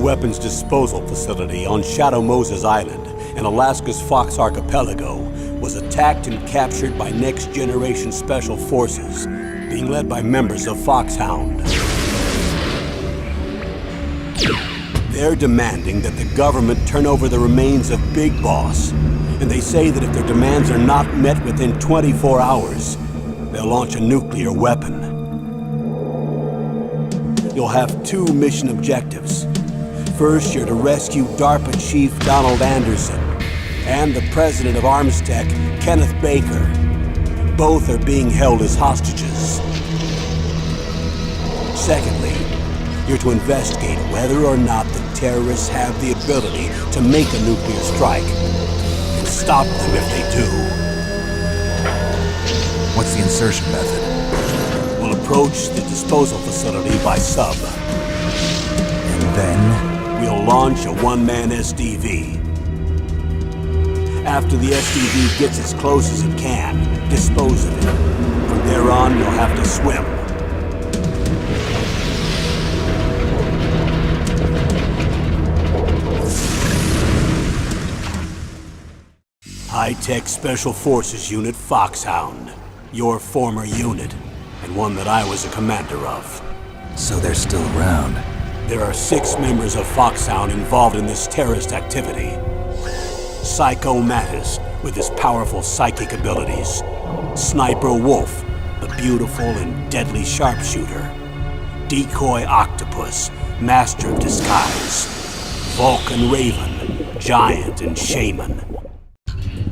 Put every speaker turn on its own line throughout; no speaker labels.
weapons disposal facility on Shadow Moses Island in Alaska's Fox Archipelago was attacked and captured by next-generation special forces, being led by members of Foxhound. They're demanding that the government turn over the remains of Big Boss, and they say that if their demands are not met within 24 hours, they'll launch a nuclear weapon. You'll have two mission objectives. First, you're to rescue DARPA Chief Donald Anderson and the president of Armstech, Kenneth Baker. Both are being held as hostages. Secondly, you're to investigate whether or not the terrorists have the ability to make a nuclear strike and stop them if they do.
What's the insertion method?
We'll approach the disposal facility by sub.
And then?
We'll launch a one-man SDV. After the SDV gets as close as it can, dispose of it. From there on, you'll have to swim. High-Tech Special Forces Unit Foxhound. Your former unit, and one that I was a commander of.
So they're still around.
There are 6 members of Foxhound involved in this terrorist activity. Psycho Mattis, with his powerful psychic abilities. Sniper Wolf, the beautiful and deadly sharpshooter. Decoy Octopus, master of disguise. Vulcan Raven, giant and shaman.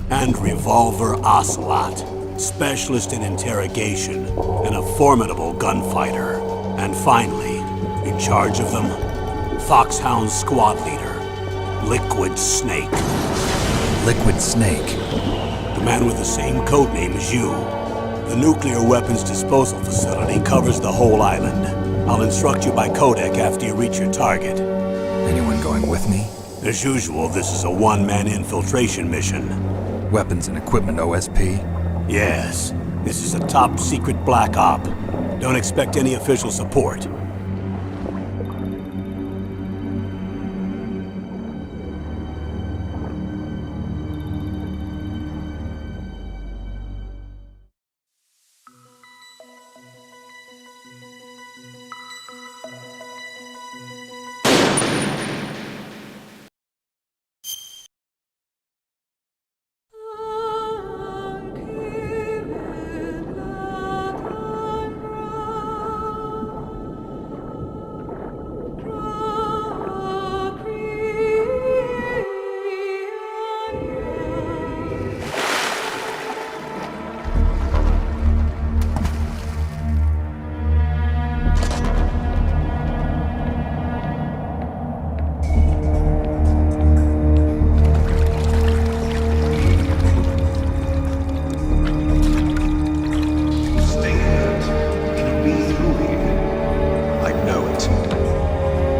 And Revolver Ocelot, specialist in interrogation and a formidable gunfighter. And finally, in charge of them, Foxhound's squad leader, Liquid Snake.
Liquid Snake?
The man with the same codename as you. The nuclear weapons disposal facility covers the whole island. I'll instruct you by codec after you reach your target.
Anyone going with me?
As usual, this is a one-man infiltration mission.
Weapons and equipment OSP?
Yes. This is a top-secret black op. Don't expect any official support.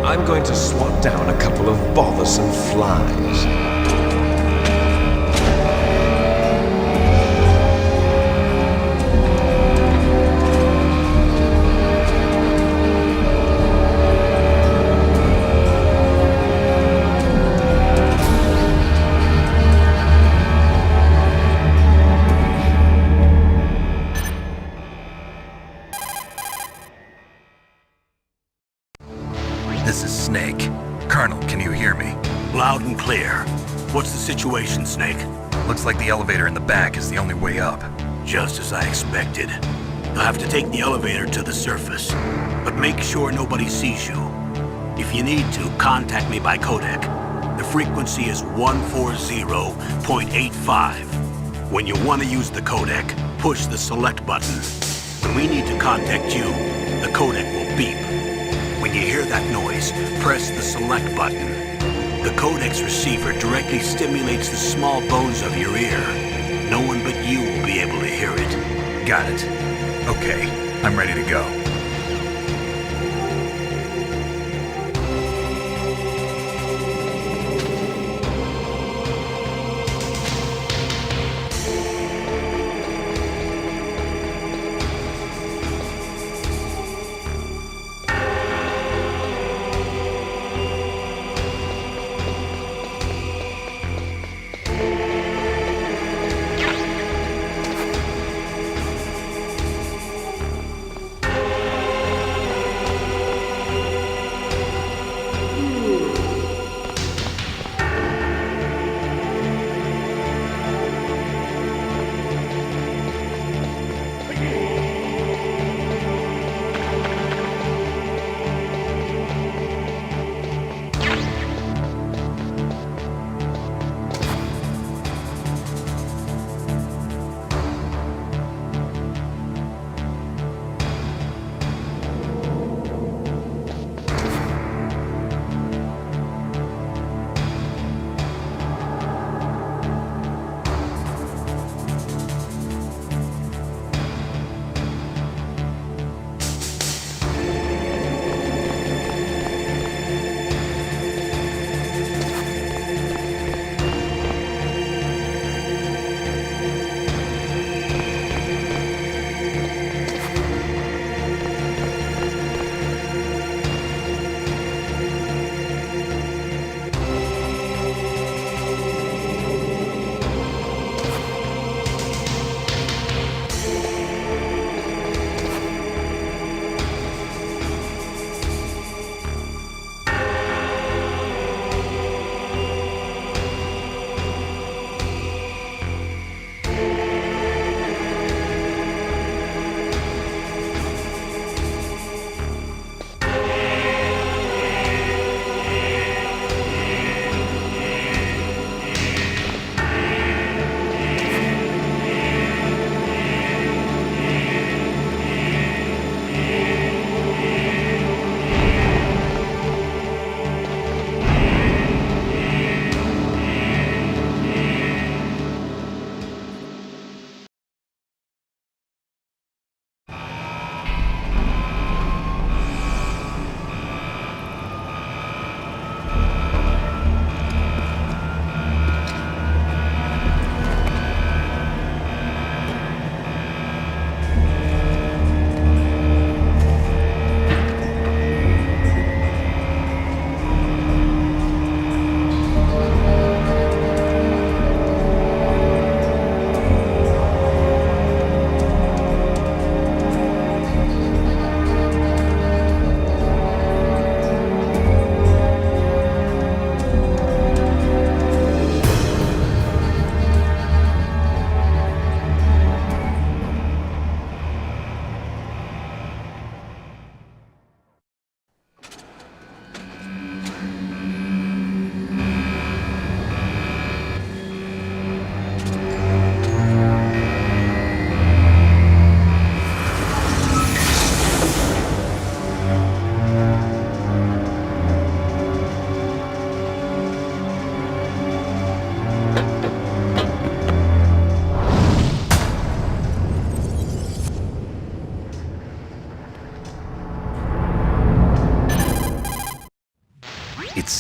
I'm going to swat down a couple of bothersome flies.
This is Snake. Colonel, can you hear me?
Loud and clear. What's the situation, Snake?
Looks like the elevator in the back is the only way up.
Just as I expected. You'll have to take the elevator to the surface, but make sure nobody sees you. If you need to, contact me by codec. The frequency is 140.85. When you want to use the codec, push the select button. When we need to contact you, the codec will beep. When you hear that noise, press the select button. The codec's receiver directly stimulates the small bones of your ear. No one but you will be able to hear it.
Got it. Okay, I'm ready to go.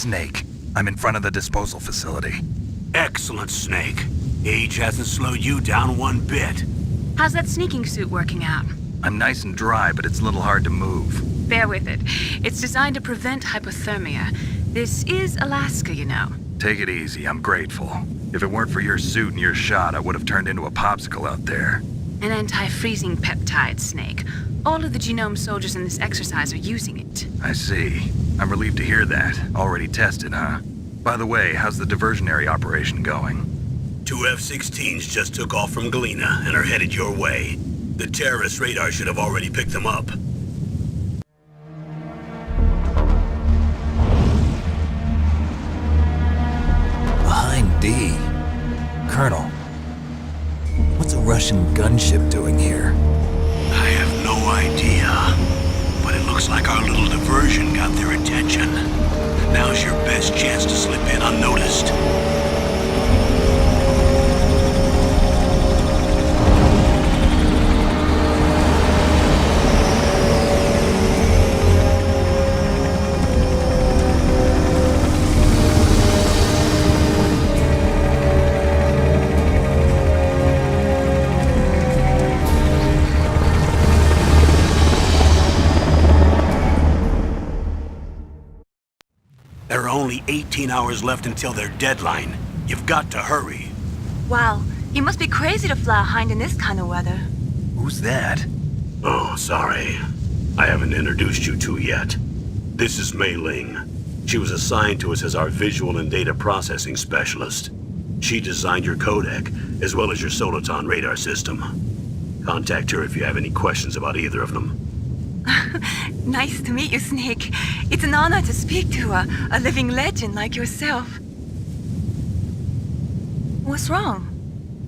Snake. I'm in front of the disposal facility.
Excellent, Snake. Age hasn't slowed you down one bit.
How's that sneaking suit working out?
I'm nice and dry, but it's a little hard to move.
Bear with it. It's designed to prevent hypothermia. This is Alaska, you know.
Take it easy, I'm grateful. If it weren't for your suit and your shot, I would have turned into a popsicle out there.
An anti-freezing peptide, Snake. All of the genome soldiers in this exercise are using it.
I see. I'm relieved to hear that. Already tested, huh? By the way, how's the diversionary operation going?
2 F-16s just took off from Galena and are headed your way. The terrorist radar should have already picked them up.
Behind D. Colonel, what's a Russian gunship doing here?
I have no idea, but it looks like our little diversion got their attention. Now's your best chance to slip in unnoticed. There are only 18 hours left until their deadline. You've got to hurry.
Wow, you must be crazy to fly a hind in this kind of weather.
Who's that?
Oh, sorry. I haven't introduced you to yet. This is Mei Ling. She was assigned to us as our visual and data processing specialist. She designed your codec, as well as your Soliton radar system. Contact her if you have any questions about either of them.
Nice to meet you, Snake. It's an honor to speak to a living legend like yourself. What's wrong?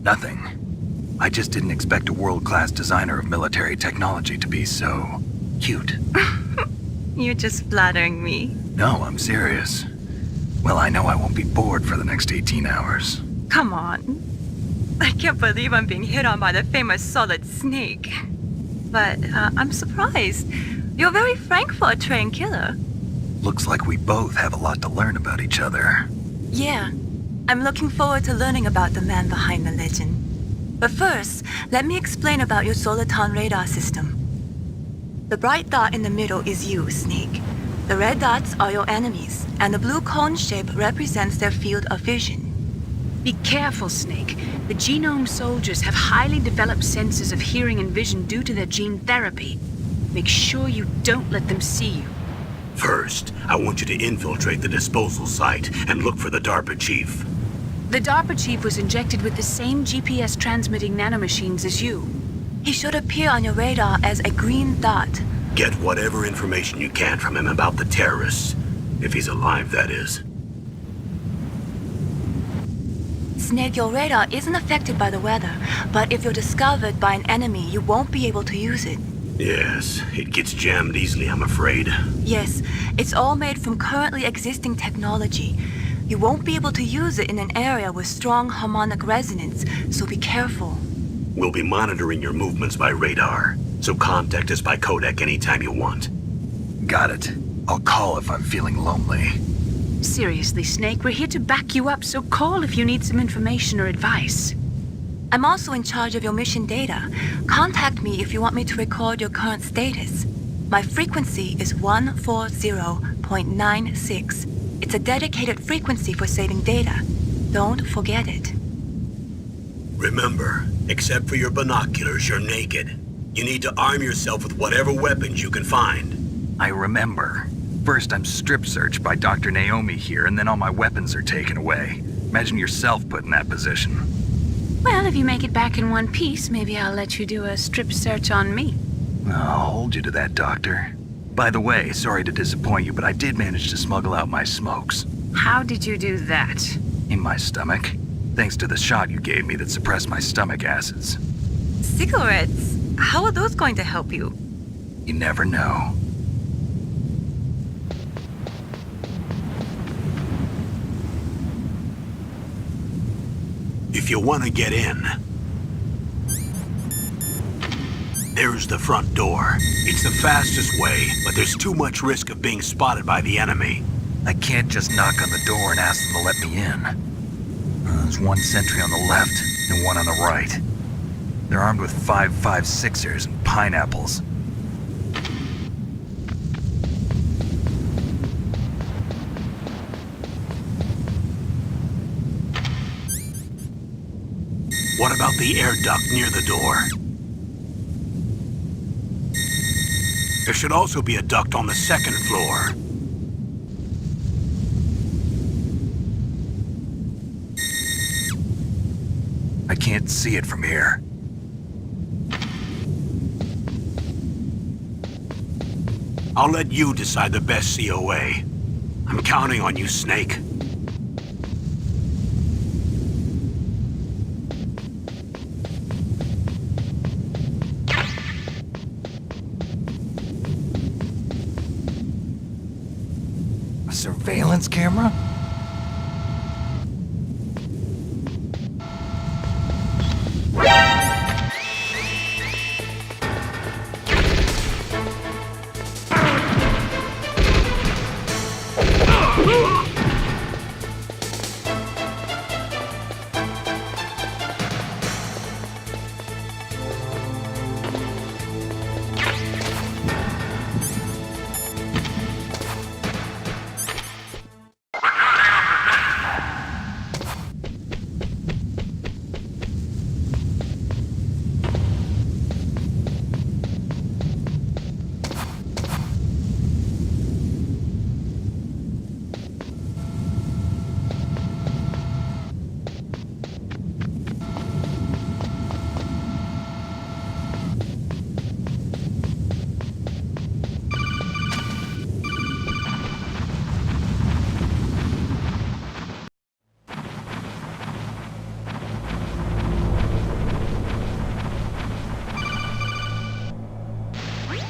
Nothing. I just didn't expect a world-class designer of military technology to be so cute.
You're just flattering me.
No, I'm serious. Well, I know I won't be bored for the next 18 hours.
Come on. I can't believe I'm being hit on by the famous Solid Snake. But I'm surprised. You're very frank for a trained killer.
Looks like we both have a lot to learn about each other.
Yeah. I'm looking forward to learning about the man behind the legend. But first, let me explain about your Soliton radar system. The bright dot in the middle is you, Snake. The red dots are your enemies, and the blue cone shape represents their field of vision. Be careful, Snake. The genome soldiers have highly developed senses of hearing and vision due to their gene therapy. Make sure you don't let them see you.
First, I want you to infiltrate the disposal site and look for the DARPA chief.
The DARPA chief was injected with the same GPS transmitting nanomachines as you. He should appear on your radar as a green dot.
Get whatever information you can from him about the terrorists. If he's alive, that is.
Snake, your radar isn't affected by the weather, but if you're discovered by an enemy, you won't be able to use it.
Yes, it gets jammed easily, I'm afraid.
Yes, it's all made from currently existing technology. You won't be able to use it in an area with strong harmonic resonance, so be careful.
We'll be monitoring your movements by radar, so contact us by codec anytime you want.
Got it. I'll call if I'm feeling lonely.
Seriously, Snake, we're here to back you up, so call if you need some information or advice. I'm also in charge of your mission data. Contact me if you want me to record your current status. My frequency is 140.96. It's a dedicated frequency for saving data. Don't forget it.
Remember, except for your binoculars, you're naked. You need to arm yourself with whatever weapons you can find.
I remember. First, I'm strip searched by Dr. Naomi here, and then all my weapons are taken away. Imagine yourself put in that position.
Well, if you make it back in one piece, maybe I'll let you do a strip search on me.
I'll hold you to that, Doctor. By the way, sorry to disappoint you, but I did manage to smuggle out my smokes.
How did you do that?
In my stomach. Thanks to the shot you gave me that suppressed my stomach acids.
Cigarettes? How are those going to help you?
You never know.
If you want to get in, there's the front door. It's the fastest way, but there's too much risk of being spotted by the enemy.
I can't just knock on the door and ask them to let me in. There's one sentry on the left and one on the right. They're armed with 5.56ers and pineapples.
What about the air duct near the door? There should also be a duct on the second floor.
I can't see it from here.
I'll let you decide the best COA. I'm counting on you, Snake.
A surveillance camera?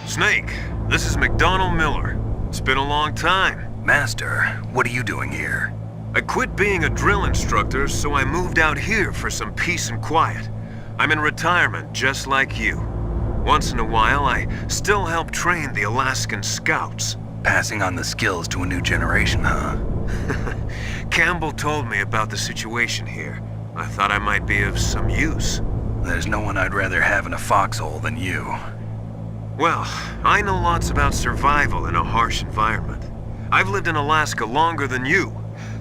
Snake, this is McDonald Miller. It's been a long time.
Master, what are you doing here?
I quit being a drill instructor, so I moved out here for some peace and quiet. I'm in retirement, just like you. Once in a while, I still help train the Alaskan Scouts.
Passing on the skills to a new generation, huh?
Campbell told me about the situation here. I thought I might be of some use.
There's no one I'd rather have in a foxhole than you.
Well, I know lots about survival in a harsh environment. I've lived in Alaska longer than you,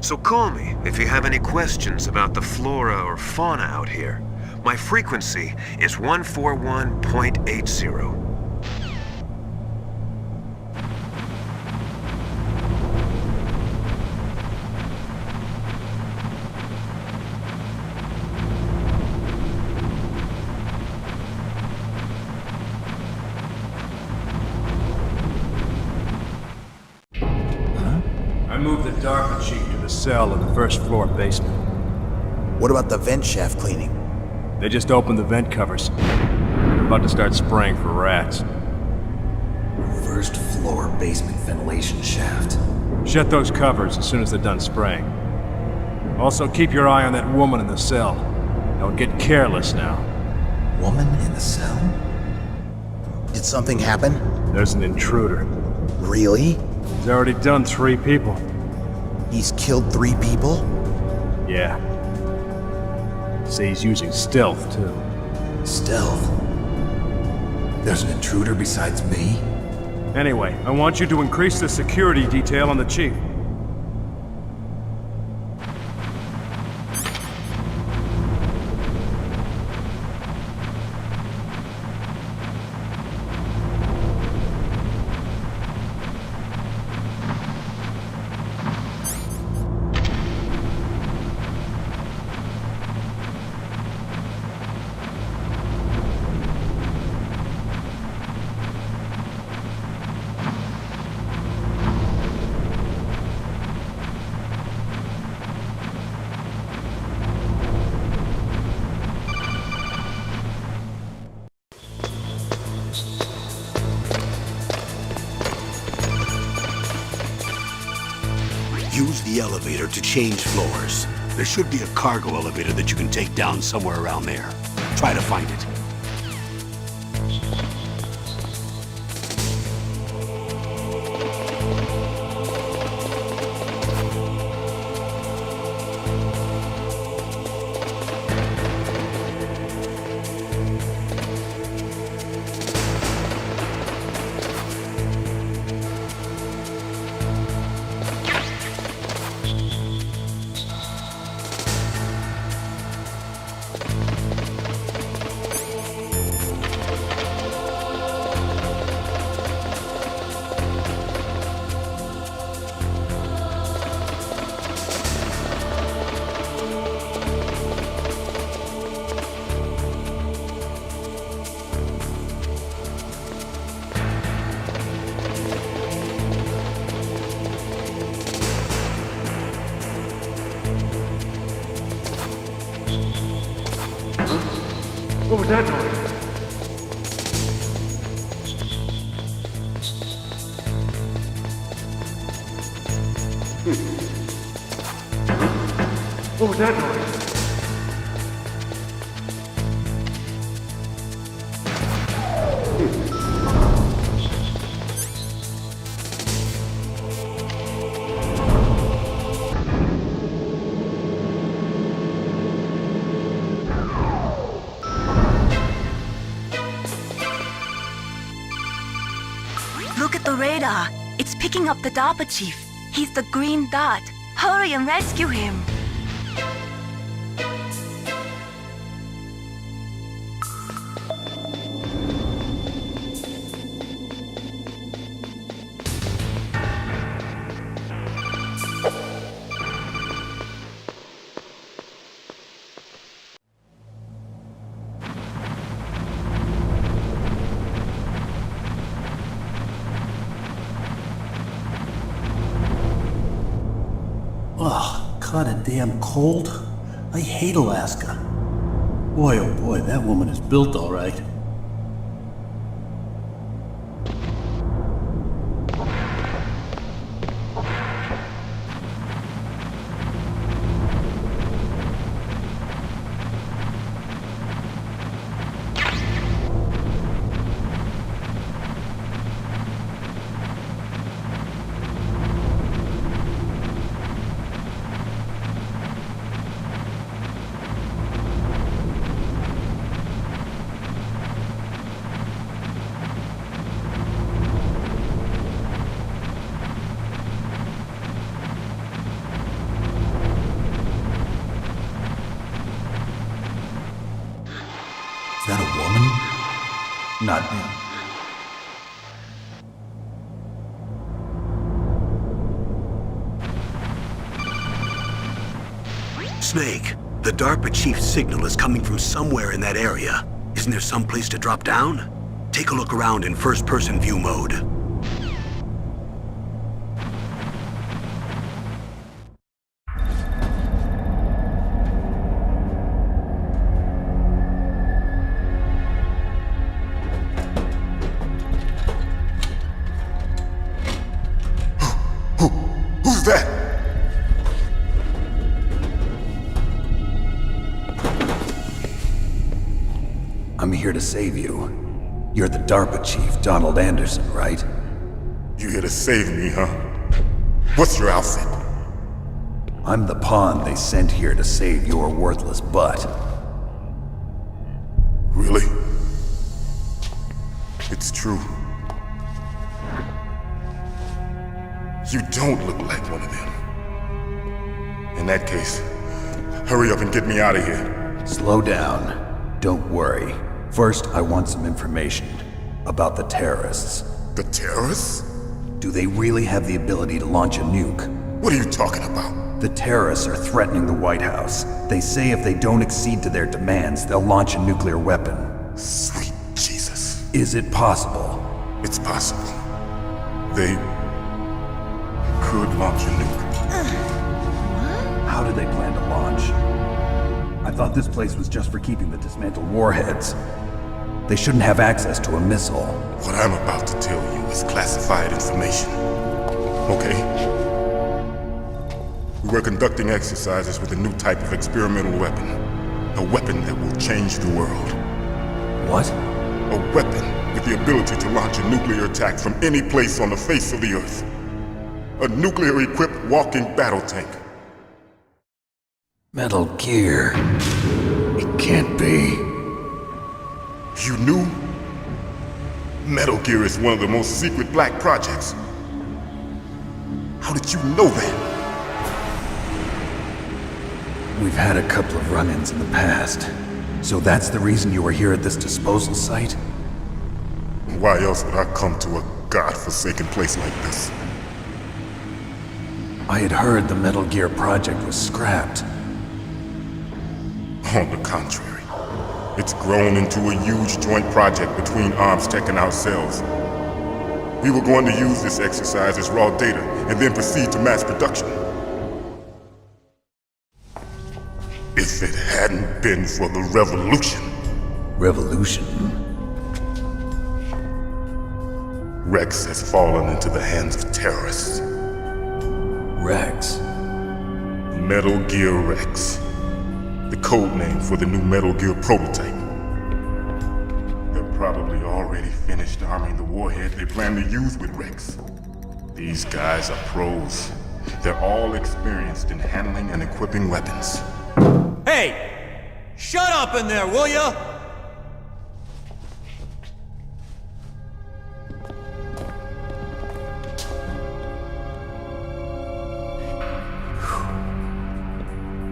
so call me if you have any questions about the flora or fauna out here. My frequency is 141.80.
I moved the Darker Chief to the cell in the first floor basement.
What about the vent shaft cleaning?
They just opened the vent covers. They're about to start spraying for rats.
First floor basement ventilation shaft.
Shut those covers as soon as they're done spraying. Also, keep your eye on that woman in the cell. Don't get careless now.
Woman in the cell? Did something happen?
There's an intruder.
Really?
He's already done 3 people.
He's killed 3 people?
Yeah. Say he's using stealth, too.
Stealth? There's an intruder besides me?
Anyway, I want you to increase the security detail on the Chief.
Use the elevator to change floors. There should be a cargo elevator that you can take down somewhere around there. Try to find it.
What was that noise?
Look at the radar. It's picking up the DARPA chief. He's the green dot. Hurry and rescue him.
Ugh, kinda damn cold. I hate Alaska. Boy, oh boy, that woman is built all right. Is that a woman? Not me.
Snake, the DARPA chief's signal is coming from somewhere in that area. Isn't there some place to drop down? Take a look around in first-person view mode.
Who's that?
I'm here to save you. You're the DARPA chief, Donald Anderson, right?
You here to save me, huh? What's your outfit?
I'm the pawn they sent here to save your worthless butt.
Really? It's true. You don't look like one of them. In that case, hurry up and get me out of here.
Slow down. Don't worry. First, I want some information about the terrorists.
The terrorists?
Do they really have the ability to launch a nuke?
What are you talking about?
The terrorists are threatening the White House. They say if they don't accede to their demands, they'll launch a nuclear weapon.
Sweet Jesus.
Is it possible?
It's possible. They could launch a nuke.
How do they plan to launch? I thought this place was just for keeping the dismantled warheads. They shouldn't have access to a missile.
What I'm about to tell you is classified information. Okay? We were conducting exercises with a new type of experimental weapon. A weapon that will change the world.
What?
A weapon with the ability to launch a nuclear attack from any place on the face of the Earth. A nuclear-equipped walking battle tank.
Metal Gear. It can't be.
You knew? Metal Gear is one of the most secret black projects. How did you know that?
We've had a couple of run-ins in the past. So that's the reason you were here at this disposal site?
Why else would I come to a god-forsaken place like this?
I had heard the Metal Gear project was scrapped.
On the contrary, it's grown into a huge joint project between Arms Tech and ourselves. We were going to use this exercise as raw data and then proceed to mass production. If it hadn't been for the revolution.
Revolution?
Rex has fallen into the hands of terrorists.
Rex?
Metal Gear Rex. The code name for the new Metal Gear prototype. They're probably already finished arming the warhead they plan to use with Rex. These guys are pros. They're all experienced in handling and equipping weapons.
Hey! Shut up in there, will ya?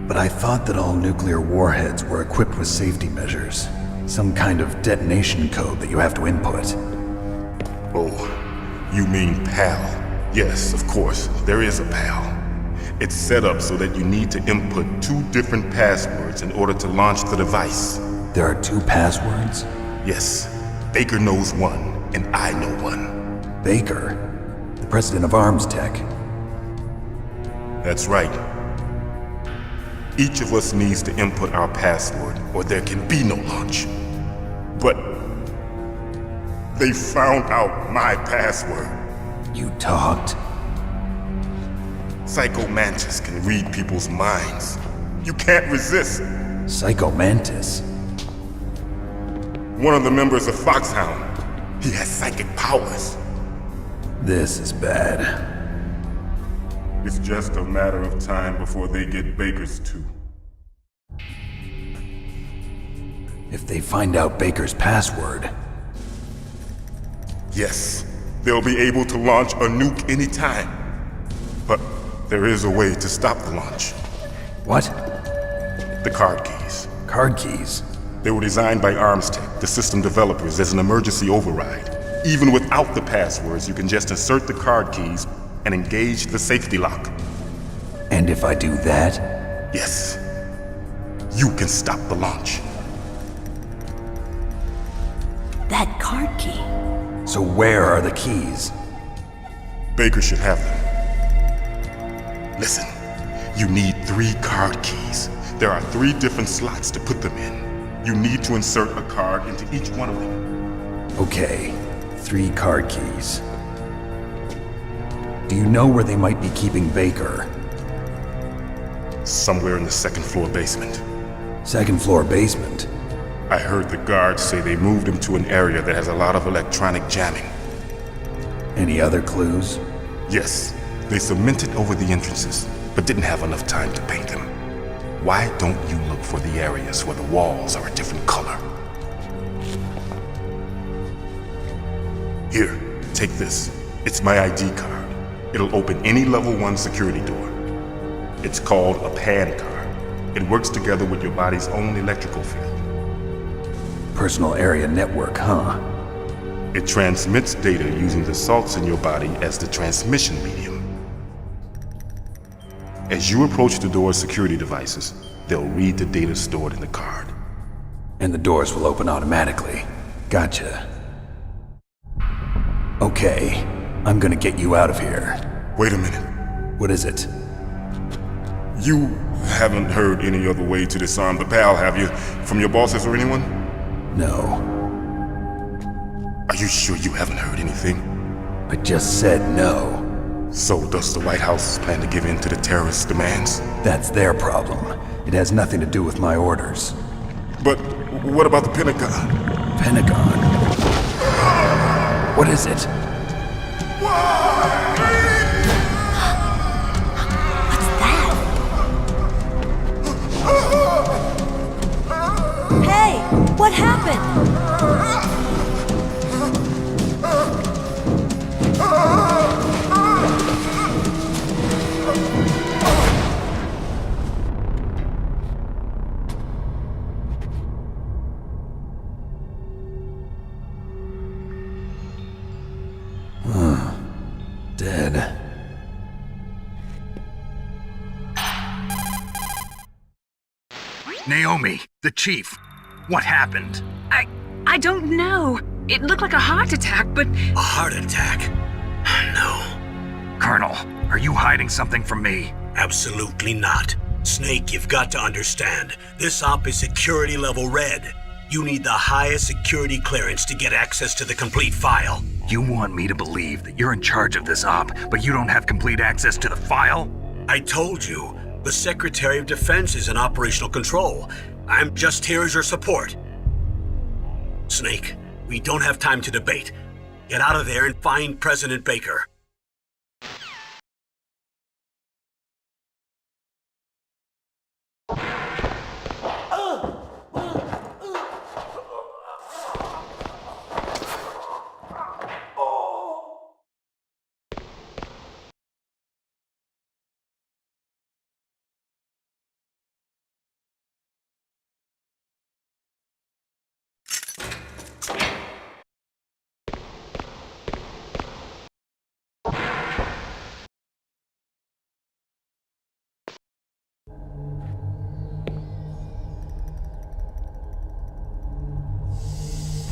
But I thought that all nuclear warheads were equipped with safety measures. Some kind of detonation code that you have to input.
Oh, you mean PAL? Yes, of course, there is a PAL. It's set up so that you need to input 2 different passwords in order to launch the device.
There are 2 passwords?
Yes, Baker knows one, and I know one.
Baker? The president of Arms Tech.
That's right. Each of us needs to input our password, or there can be no launch. But they found out my password.
You talked?
Psycho Mantis can read people's minds. You can't resist.
Psycho Mantis?
One of the members of Foxhound. He has psychic powers.
This is bad.
It's just a matter of time before they get Baker's too.
If they find out Baker's password...
Yes, they'll be able to launch a nuke anytime. But there is a way to stop the launch.
What?
The card keys.
Card keys?
They were designed by Arms Tech, the system developers, as an emergency override. Even without the passwords, you can just insert the card keys and engage the safety lock.
And if I do that?
Yes. You can stop the launch.
That card key.
So where are the keys?
Baker should have them. Listen, you need 3 card keys. There are 3 different slots to put them in. You need to insert a card into each one of them.
Okay, 3 card keys. Do you know where they might be keeping Baker?
Somewhere in the 2nd floor basement.
2nd floor basement?
I heard the guards say they moved him to an area that has a lot of electronic jamming.
Any other clues?
Yes, they cemented over the entrances, but didn't have enough time to paint them. Why don't you look for the areas where the walls are a different color? Here, take this. It's my ID card. It'll open any level 1 security door. It's called a PAN card. It works together with your body's own electrical field.
Personal area network, huh?
It transmits data using the salts in your body as the transmission medium. As you approach the door's security devices, they'll read the data stored in the card.
And the doors will open automatically. Gotcha. Okay, I'm gonna get you out of here.
Wait a minute.
What is it?
You haven't heard any other way to disarm the PAL, have you? From your bosses or anyone?
No.
Are you sure you haven't heard anything?
I just said no.
So does the White House plan to give in to the terrorists' demands?
That's their problem. It has nothing to do with my orders.
But what about the Pentagon?
Pentagon? What is it?
What's that? Hey! What happened?
Dead.
Naomi, the chief. What happened?
I don't know. It looked like a heart attack, but...
A heart attack? No,
Colonel, are you hiding something from me?
absolutely not. Snake, you've got to understand. This op is security level red. You need the highest security clearance to get access to the complete file.
You want me to believe that you're in charge of this op, but you don't have complete access to the file?
I told you, The Secretary of Defense is in operational control. I'm just here as your support. Snake, we don't have time to debate. Get out of there and find President Baker.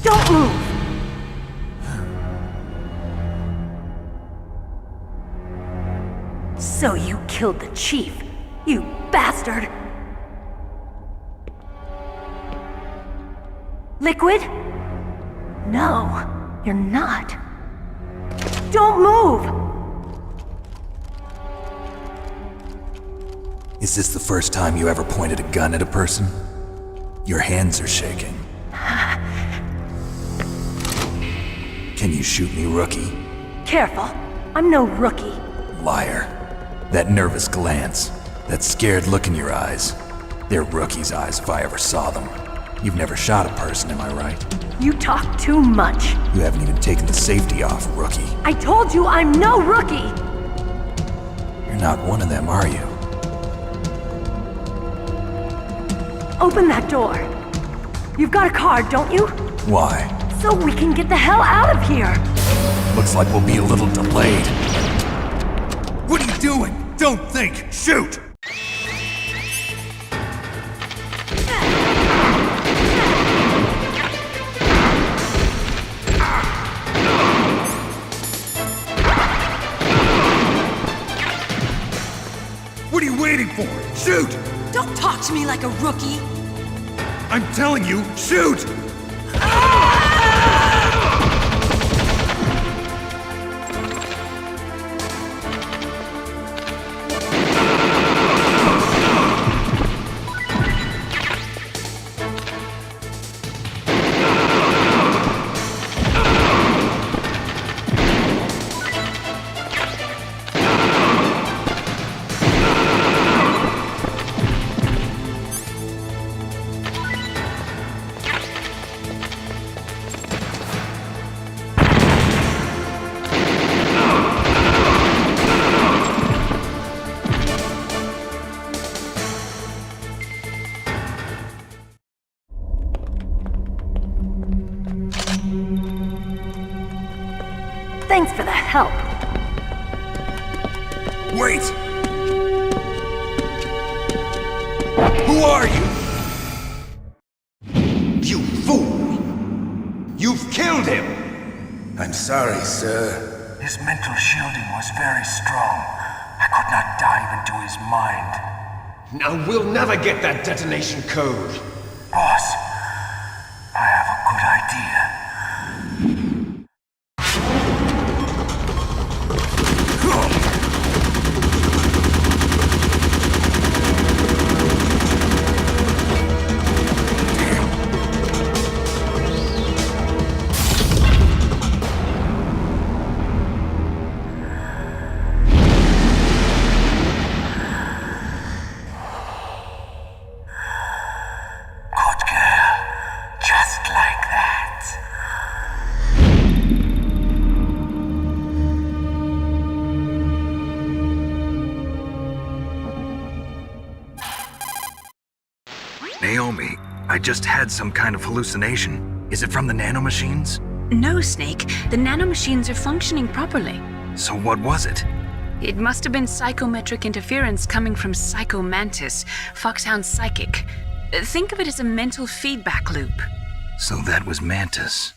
Don't move! So you killed the chief, you bastard! Liquid? No, you're not. Don't move!
Is this the first time you ever pointed a gun at a person? Your hands are shaking. Can you shoot me, rookie?
Careful, I'm no rookie.
Liar. That nervous glance, that scared look in your eyes. They're rookie's eyes if I ever saw them. You've never shot a person, am I right?
You talk too much.
You haven't even taken the safety off, rookie.
I told you I'm no rookie!
You're not one of them, are you?
Open that door. You've got a card, don't you?
Why?
So we can get the hell out of here!
Looks like we'll be a little delayed. What are you doing? Don't think! Shoot! What are you waiting for? Shoot!
Don't talk to me like a rookie!
I'm telling you, shoot!
Thanks for the help.
Wait! Who are you?
You fool! You've killed him!
I'm sorry, sir.
His mental shielding was very strong. I could not dive into his mind. Now we'll never get that detonation code. Boss, I have a good idea.
Naomi, I just had some kind of hallucination. Is it from the nanomachines?
No, Snake. The nanomachines are functioning properly.
So what was it?
It must have been psychometric interference coming from Psycho Mantis, Foxhound's psychic. Think of it as a mental feedback loop.
So that was Mantis.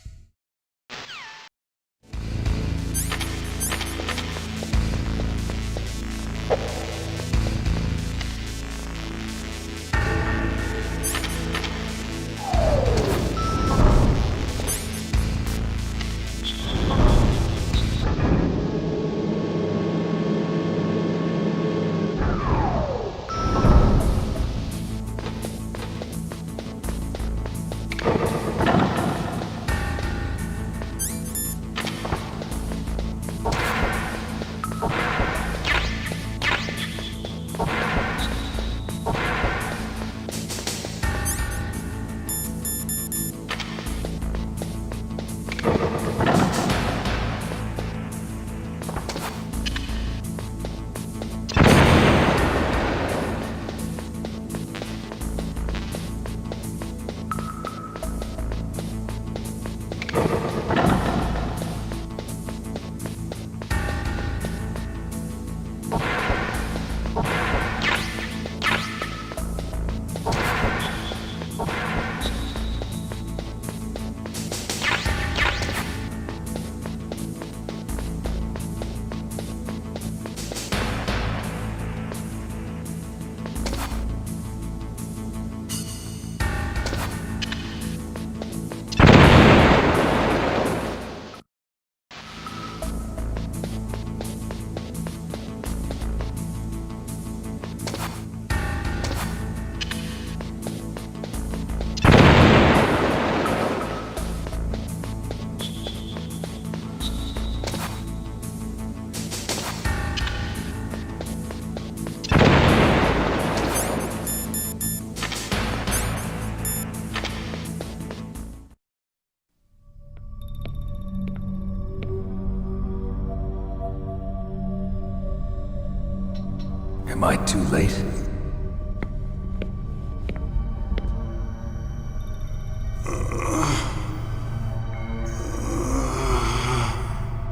Am I too late?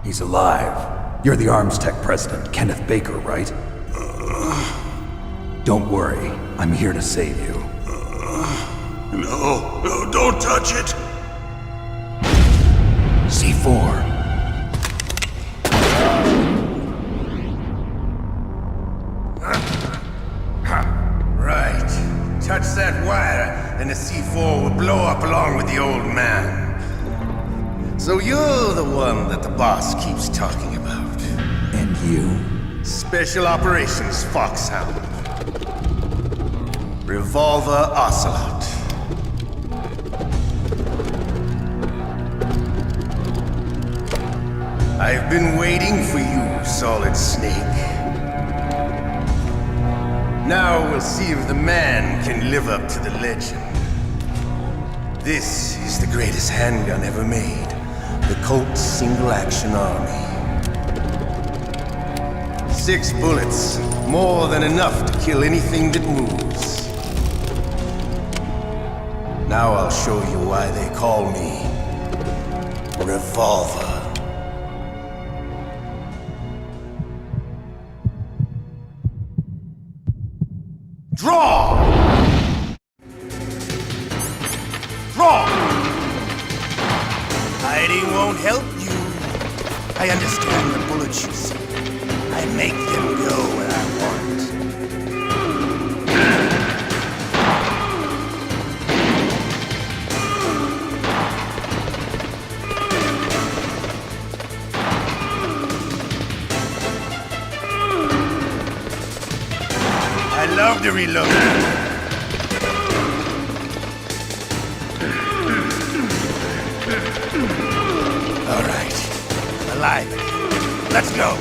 He's alive. You're the Arms Tech president, Kenneth Baker, right? Don't worry. I'm here to save you.
No, don't touch it!
C4.
Right. Touch that wire, and the C4 will blow up along with the old man. So you're the one that the boss keeps talking about.
And you?
Special Operations Foxhound. Revolver Ocelot. I've been waiting for you, Solid Snake. Now we'll see if the man can live up to the legend. This is the greatest handgun ever made. The Colt Single Action Army. 6 bullets, more than enough to kill anything that moves. Now I'll show you why they call me Revolver. Draw! Draw! Hiding won't help you. I understand the bullets you see. I make them go where I want. I love to reload. All right. Alive. Let's go.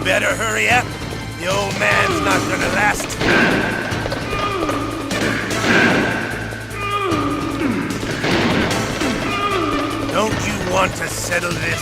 Better hurry up. The old man's not gonna last. Don't you want to settle this?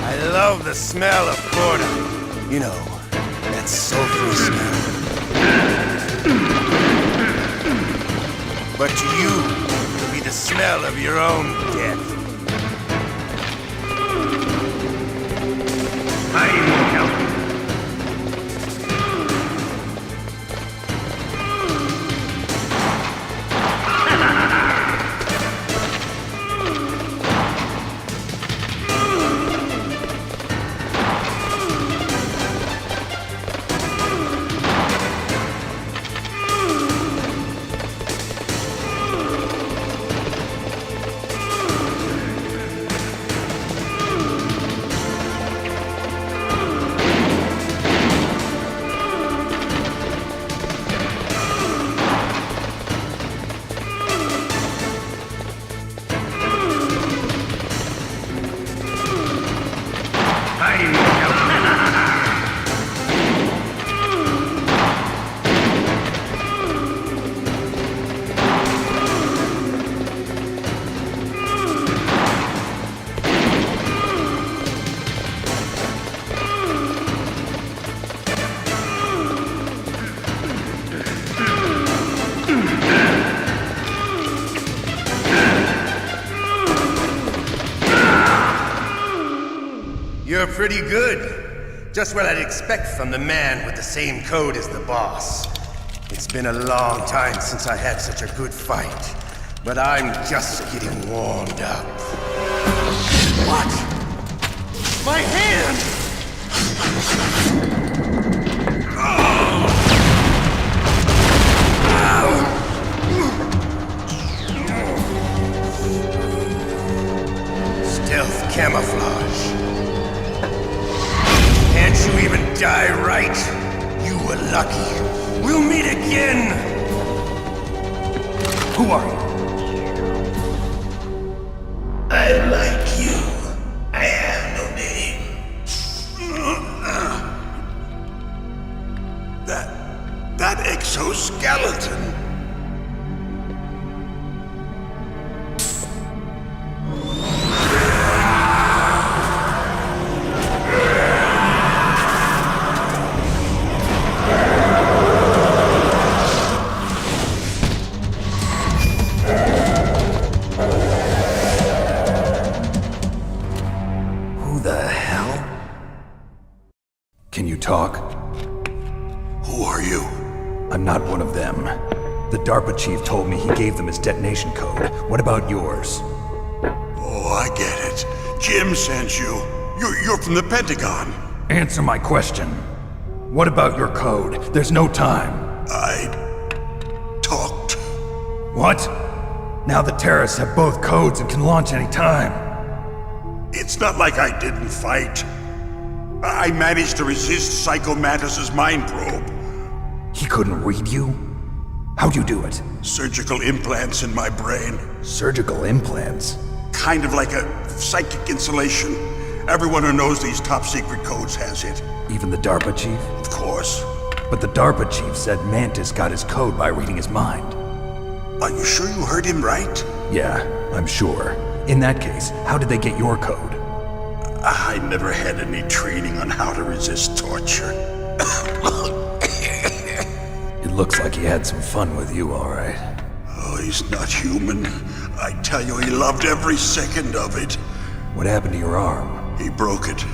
I love the smell of corda. You know, that sulfurous smell. But to you, it'll be the smell of your own death. I won't help you. You're pretty good. Just what I'd expect from the man with the same code as the boss. It's been a long time since I had such a good fight, but I'm just getting warmed up. What? My hand! Stealth camouflage. Can't you even die right? You were lucky. We'll meet again!
Who are you?
I'm like you. I have no name. That exoskeleton.
Who the hell? Can you talk?
Who are you?
I'm not one of them. The DARPA chief told me he gave them his detonation code. What about yours?
Oh, I get it. Jim sent you. You're from the Pentagon.
Answer my question. What about your code? There's no time.
I talked.
What? Now the terrorists have both codes and can launch any time.
It's not like I didn't fight. I managed to resist Psycho Mantis's mind probe.
He couldn't read you? How'd you do it?
Surgical implants in my brain.
Surgical implants?
Kind of like a psychic insulation. Everyone who knows these top secret codes has it.
Even the DARPA chief?
Of course.
But the DARPA chief said Mantis got his code by reading his mind.
Are you sure you heard him right?
Yeah, I'm sure. In that case, how did they get your code?
I never had any training on how to resist torture.
It looks like he had some fun with you, all right.
Oh, he's not human. I tell you, he loved every second of it.
What happened to your arm?
He broke it.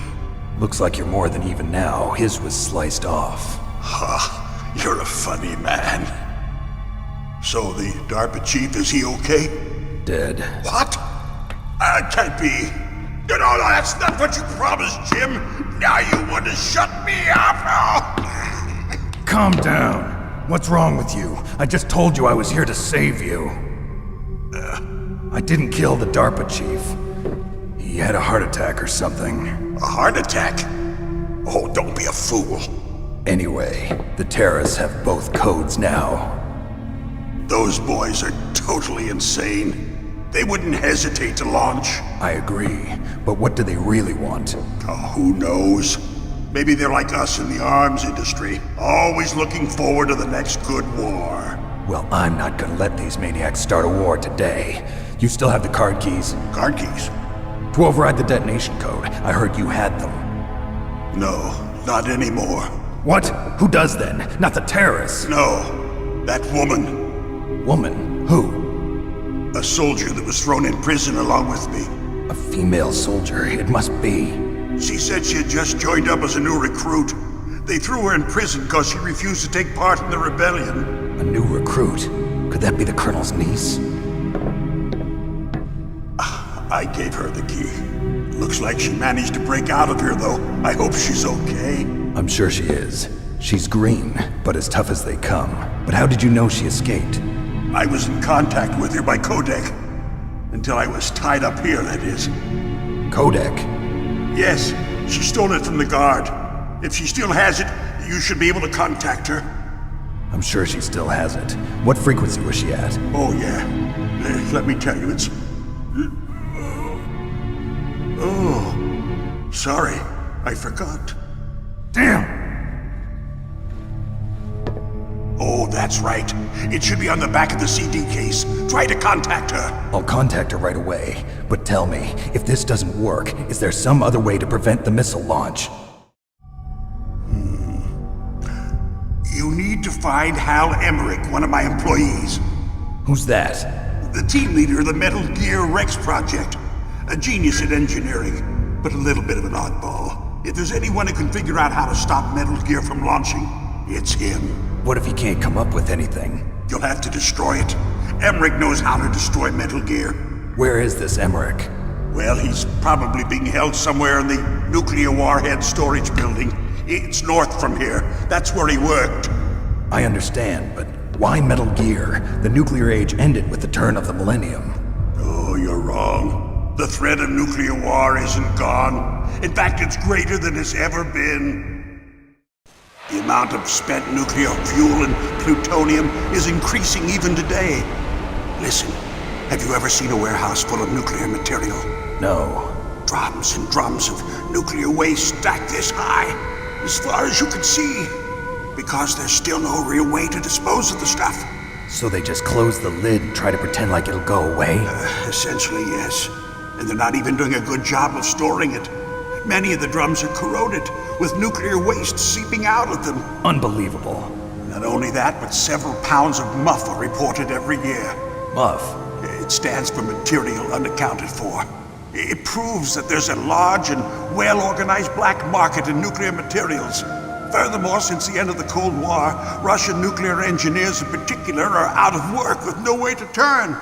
Looks like you're more than even now. His was sliced off.
Ha, you're a funny man. So the DARPA chief, is he okay?
Dead.
What? Can't be. You know, that's not what you promised, Jim. Now you want to shut me up?
Calm down. What's wrong with you? I just told you I was here to save you. I didn't kill the DARPA chief. He had a heart attack or something.
A heart attack? Oh, don't be a fool.
Anyway, the terrorists have both codes now.
Those boys are totally insane. They wouldn't hesitate to launch.
I agree, but what do they really want?
Oh, who knows? Maybe they're like us in the arms industry, always looking forward to the next good war.
Well, I'm not gonna let these maniacs start a war today. You still have the card keys?
Card keys?
To override the detonation code. I heard you had them.
No, not anymore.
What? Who does then? Not the terrorists?
No, that woman.
Woman? Who?
A soldier that was thrown in prison along with me.
A female soldier, it must be.
She said she had just joined up as a new recruit. They threw her in prison because she refused to take part in the rebellion.
A new recruit? Could that be the Colonel's niece?
I gave her the key. Looks like she managed to break out of here, though. I hope she's okay.
I'm sure she is. She's green, but as tough as they come. But how did you know she escaped?
I was in contact with her by codec. Until I was tied up here, that is.
Codec?
Yes, she stole it from the guard. If she still has it, you should be able to contact her.
I'm sure she still has it. What frequency was she at?
Oh, yeah. Let me tell you, it's... Oh, sorry. I forgot.
Damn!
Oh, that's right. It should be on the back of the CD case. Try to contact her.
I'll contact her right away. But tell me, if this doesn't work, is there some other way to prevent the missile launch?
You need to find Hal Emmerich, one of my employees.
Who's that?
The team leader of the Metal Gear Rex project. A genius at engineering, but a little bit of an oddball. If there's anyone who can figure out how to stop Metal Gear from launching, it's him.
What if he can't come up with anything?
You'll have to destroy it. Emmerich knows how to destroy Metal Gear.
Where is this Emmerich?
Well, he's probably being held somewhere in the nuclear warhead storage building. It's north from here. That's where he worked.
I understand, but why Metal Gear? The nuclear age ended with the turn of the millennium.
Oh, you're wrong. The threat of nuclear war isn't gone. In fact, it's greater than it's ever been. The amount of spent nuclear fuel and plutonium is increasing even today. Listen, have you ever seen a warehouse full of nuclear material?
No.
Drums and drums of nuclear waste stacked this high, as far as you can see. Because there's still no real way to dispose of the stuff.
So they just close the lid and try to pretend like it'll go away?
Essentially, yes. And they're not even doing a good job of storing it. Many of the drums are corroded, with nuclear waste seeping out of them.
Unbelievable.
Not only that, but several pounds of muff are reported every year.
Muff?
It stands for material unaccounted for. It proves that there's a large and well-organized black market in nuclear materials. Furthermore, since the end of the Cold War, Russian nuclear engineers in particular are out of work with no way to turn.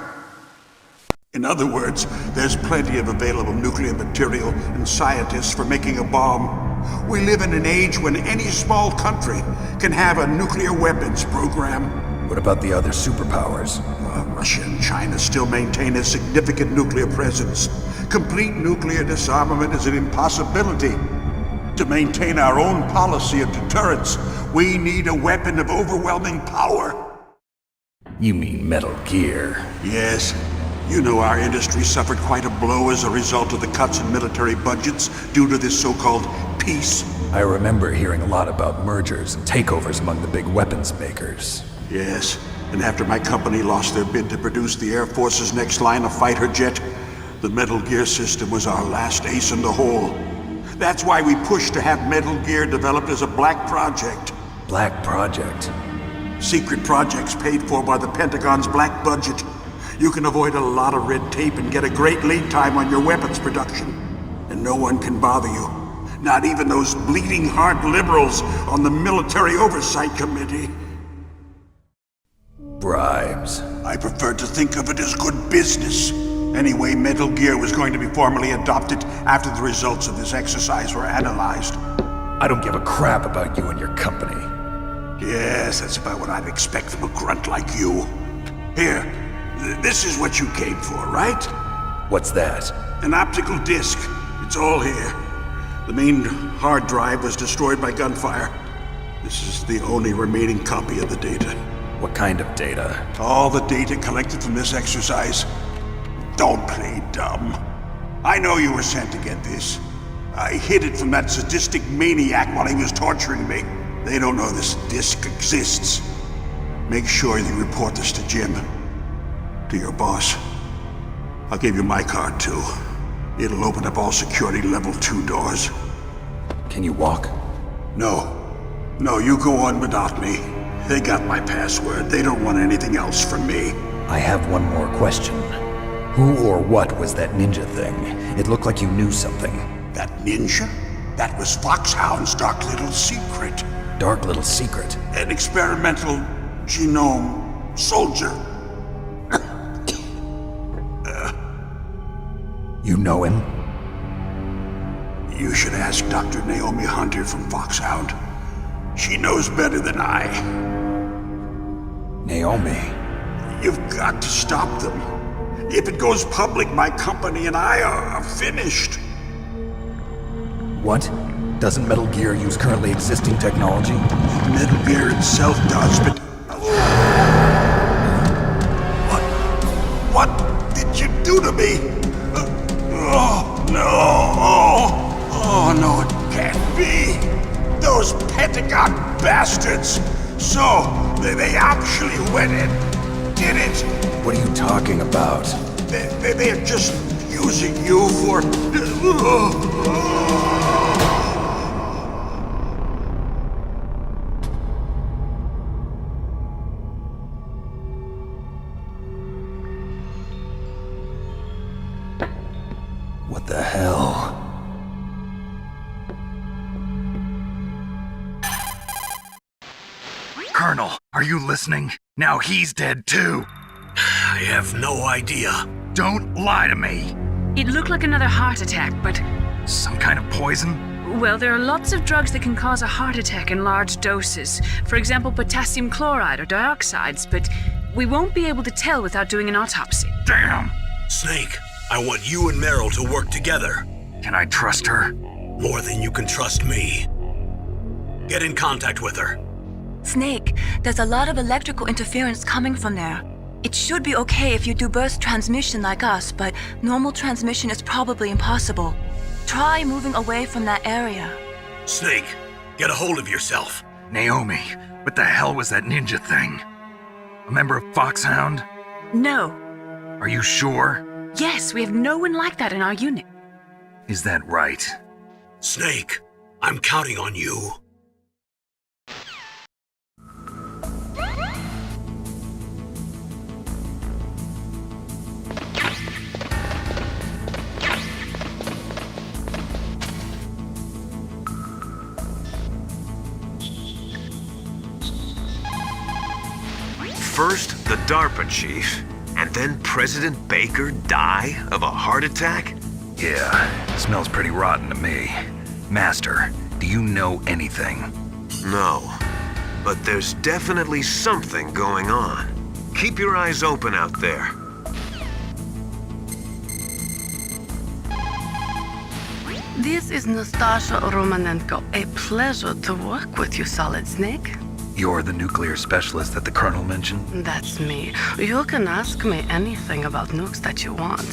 In other words, there's plenty of available nuclear material and scientists for making a bomb. We live in an age when any small country can have a nuclear weapons program.
What about the other superpowers?
Russia and China still maintain a significant nuclear presence. Complete nuclear disarmament is an impossibility. To maintain our own policy of deterrence, we need a weapon of overwhelming power.
You mean Metal Gear?
Yes. You know our industry suffered quite a blow as a result of the cuts in military budgets due to this so-called peace.
I remember hearing a lot about mergers and takeovers among the big weapons makers.
Yes, and after my company lost their bid to produce the Air Force's next line of fighter jet, the Metal Gear system was our last ace in the hole. That's why we pushed to have Metal Gear developed as a black project.
Black project?
Secret projects paid for by the Pentagon's black budget. You can avoid a lot of red tape and get a great lead time on your weapons production. And no one can bother you. Not even those bleeding heart liberals on the Military Oversight Committee.
Bribes.
I prefer to think of it as good business. Anyway, Metal Gear was going to be formally adopted after the results of this exercise were analyzed.
I don't give a crap about you and your company.
Yes, that's about what I'd expect from a grunt like you. Here, this is what you came for, right?
What's that?
An optical disc. It's all here. The main hard drive was destroyed by gunfire. This is the only remaining copy of the data.
What kind of data?
All the data collected from this exercise. Don't play dumb. I know you were sent to get this. I hid it from that sadistic maniac while he was torturing me. They don't know this disc exists. Make sure you report this to Jim. To your boss. I'll give you my card too. It'll open up all security level 2 doors.
Can you walk?
No. No, you go on without me. They got my password. They don't want anything else from me.
I have one more question. Who or what was that ninja thing? It looked like you knew something.
That ninja? That was Foxhound's dark little secret.
Dark little secret?
An experimental genome soldier.
You know him?
You should ask Dr. Naomi Hunter from Foxhound. She knows better than I.
Naomi?
You've got to stop them. If it goes public, my company and I are finished.
What? Doesn't Metal Gear use currently existing technology?
Metal Gear itself does, but... What did you do to me? Oh, no. Oh, no, it can't be. Those Pentagon bastards. So, they actually went and did it.
What are you talking about?
They're just using you for...
What the hell?
Colonel, are you listening? Now he's dead too.
I have no idea.
Don't lie to me.
It looked like another heart attack, but...
Some kind of poison?
Well, there are lots of drugs that can cause a heart attack in large doses. For example, potassium chloride or dioxides, but we won't be able to tell without doing an autopsy.
Damn!
Snake, I want you and Meryl to work together.
Can I trust her?
More than you can trust me. Get in contact with her.
Snake, there's a lot of electrical interference coming from there. It should be okay if you do burst transmission like us, but normal transmission is probably impossible. Try moving away from that area.
Snake, get a hold of yourself.
Naomi, what the hell was that ninja thing? A member of Foxhound?
No.
Are you sure?
Yes, we have no one like that in our unit.
Is that right?
Snake, I'm counting on you.
First, the DARPA chief, and then President Baker die of a heart attack?
Yeah, smells pretty rotten to me. Master, do you know anything?
No, but there's definitely something going on. Keep your eyes open out there.
This is Nastasha Romanenko. A pleasure to work with you, Solid Snake.
You're the nuclear specialist that the Colonel mentioned?
That's me. You can ask me anything about nukes that you want.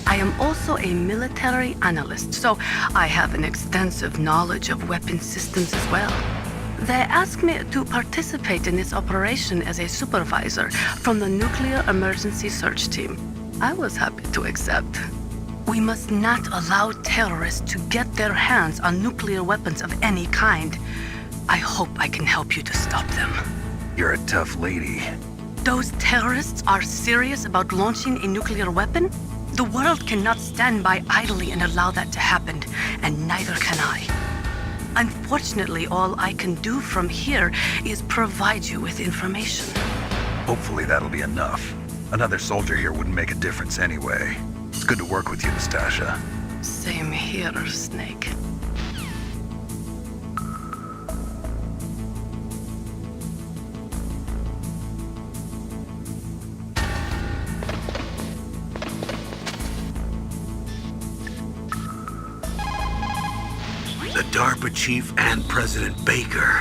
I am also a military analyst, so I have an extensive knowledge of weapon systems as well. They asked me to participate in this operation as a supervisor from the Nuclear Emergency Search Team. I was happy to accept. We must not allow terrorists to get their hands on nuclear weapons of any kind. I hope I can help you to stop them.
You're a tough lady.
Those terrorists are serious about launching a nuclear weapon? The world cannot stand by idly and allow that to happen, and neither can I. Unfortunately, all I can do from here is provide you with information.
Hopefully that'll be enough. Another soldier here wouldn't make a difference anyway. It's good to work with you, Nastasha.
Same here, Snake.
The DARPA chief and President Baker.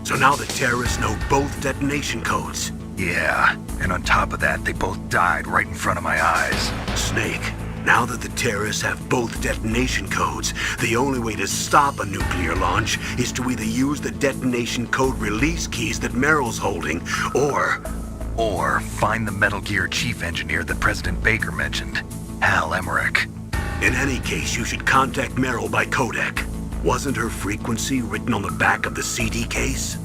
So now the terrorists know both detonation codes.
Yeah, and on top of that, they both died right in front of my eyes.
Snake, now that the terrorists have both detonation codes, the only way to stop a nuclear launch is to either use the detonation code release keys that Meryl's holding,
or find the Metal Gear chief engineer that President Baker mentioned, Hal Emmerich.
In any case, you should contact Meryl by codec. Wasn't her frequency written on the back of the CD case?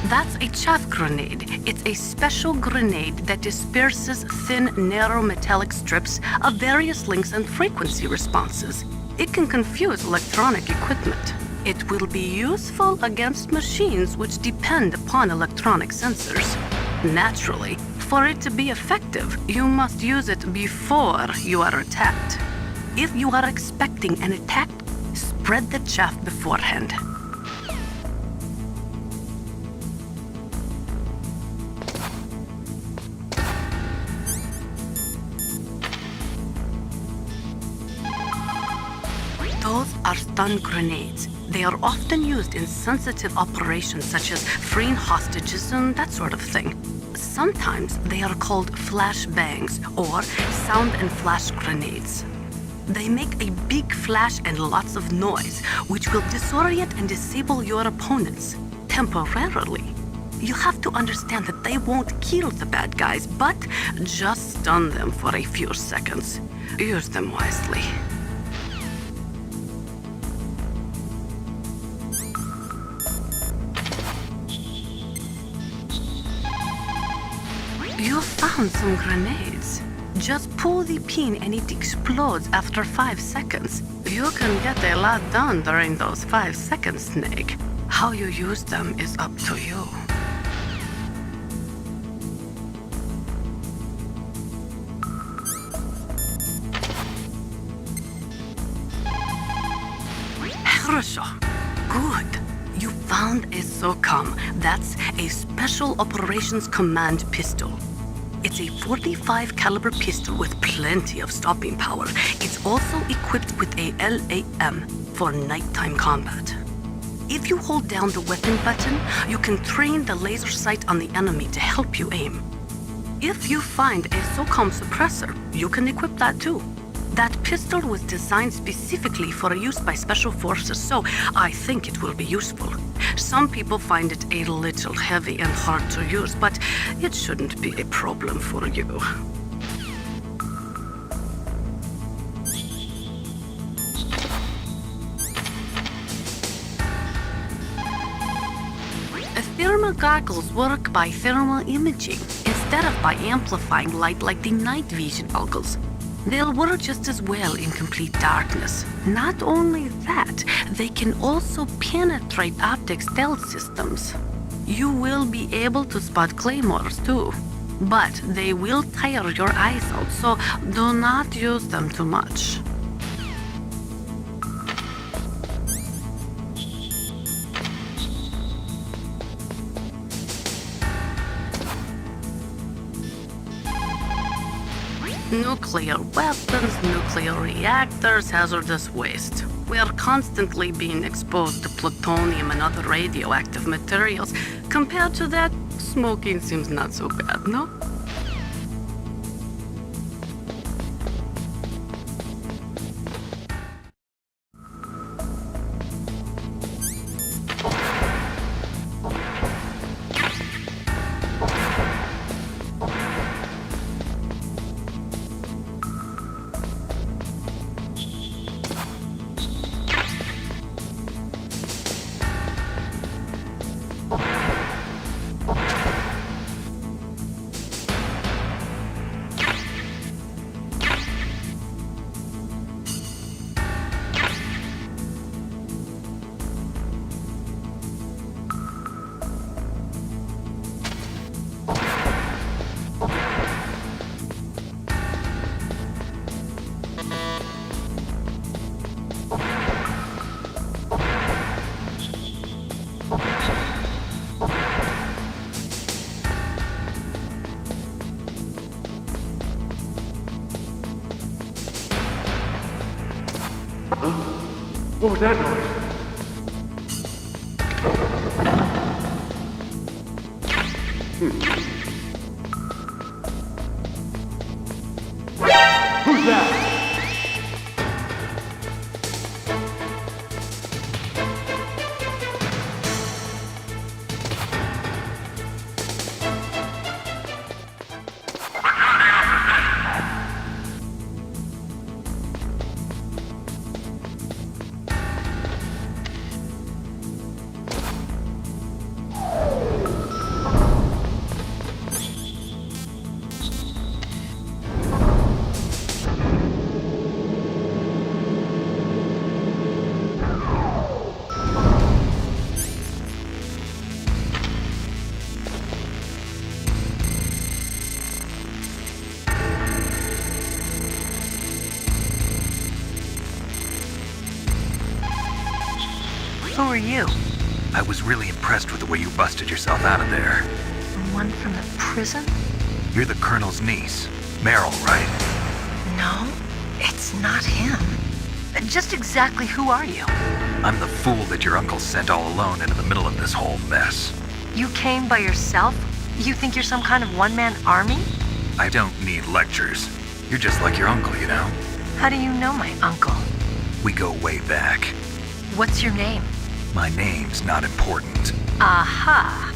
That's a chaff grenade. It's a special grenade that disperses thin, narrow metallic strips of various lengths and frequency responses. It can confuse electronic equipment. It will be useful against machines which depend upon electronic sensors. Naturally, for it to be effective, you must use it before you are attacked. If you are expecting an attack, spread the chaff beforehand. Those are stun grenades. They are often used in sensitive operations such as freeing hostages and that sort of thing. Sometimes they are called flash bangs or sound and flash grenades. They make a big flash and lots of noise, which will disorient and disable your opponents temporarily. You have to understand that they won't kill the bad guys, but just stun them for a few seconds. Use them wisely. found some grenades. Just pull the pin and it explodes after 5 seconds. You can get a lot done during those 5 seconds, Snake. How you use them is up to you. Хорошо. Good. You found a SOCOM. That's a Special Operations Command pistol. It's a 45 caliber pistol with plenty of stopping power. It's also equipped with a LAM for nighttime combat. If you hold down the weapon button, you can train the laser sight on the enemy to help you aim. If you find a SOCOM suppressor, you can equip that too. That pistol was designed specifically for use by special forces, so I think it will be useful. Some people find it a little heavy and hard to use, but it shouldn't be a problem for you. Thermal goggles work by thermal imaging instead of by amplifying light like the night vision goggles. They'll work just as well in complete darkness. Not only that, they can also penetrate optic stealth systems. You will be able to spot claymores too, but they will tire your eyes out, so do not use them too much. Nuclear weapons, nuclear reactors, hazardous waste. We are constantly being exposed to plutonium and other radioactive materials. Compared to that, smoking seems not so bad, no?
What was that noise? Who's that?
Who are you?
I was really impressed with the way you busted yourself out of there.
One from the prison?
You're the Colonel's niece, Meryl, right?
No, it's not him. Just exactly who are you?
I'm the fool that your uncle sent all alone into the middle of this whole mess.
You came by yourself? You think you're some kind of one-man army?
I don't need lectures. You're just like your uncle, you know?
How do you know my uncle?
We go way back.
What's your name?
My name's not important.
Aha!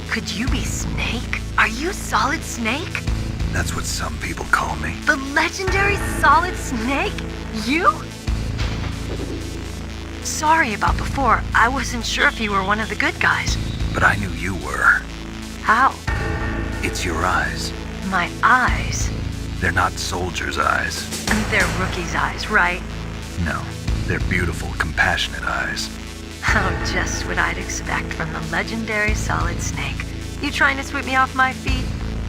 Could you be Snake? Are you Solid Snake?
That's what some people call me.
The legendary Solid Snake? You? Sorry about before. I wasn't sure if you were one of the good guys.
But I knew you were.
How?
It's your eyes.
My eyes?
They're not soldiers' eyes.
They're rookies' eyes, right?
No, they're beautiful, compassionate eyes.
Oh, just what I'd expect from the legendary Solid Snake. You trying to sweep me off my feet?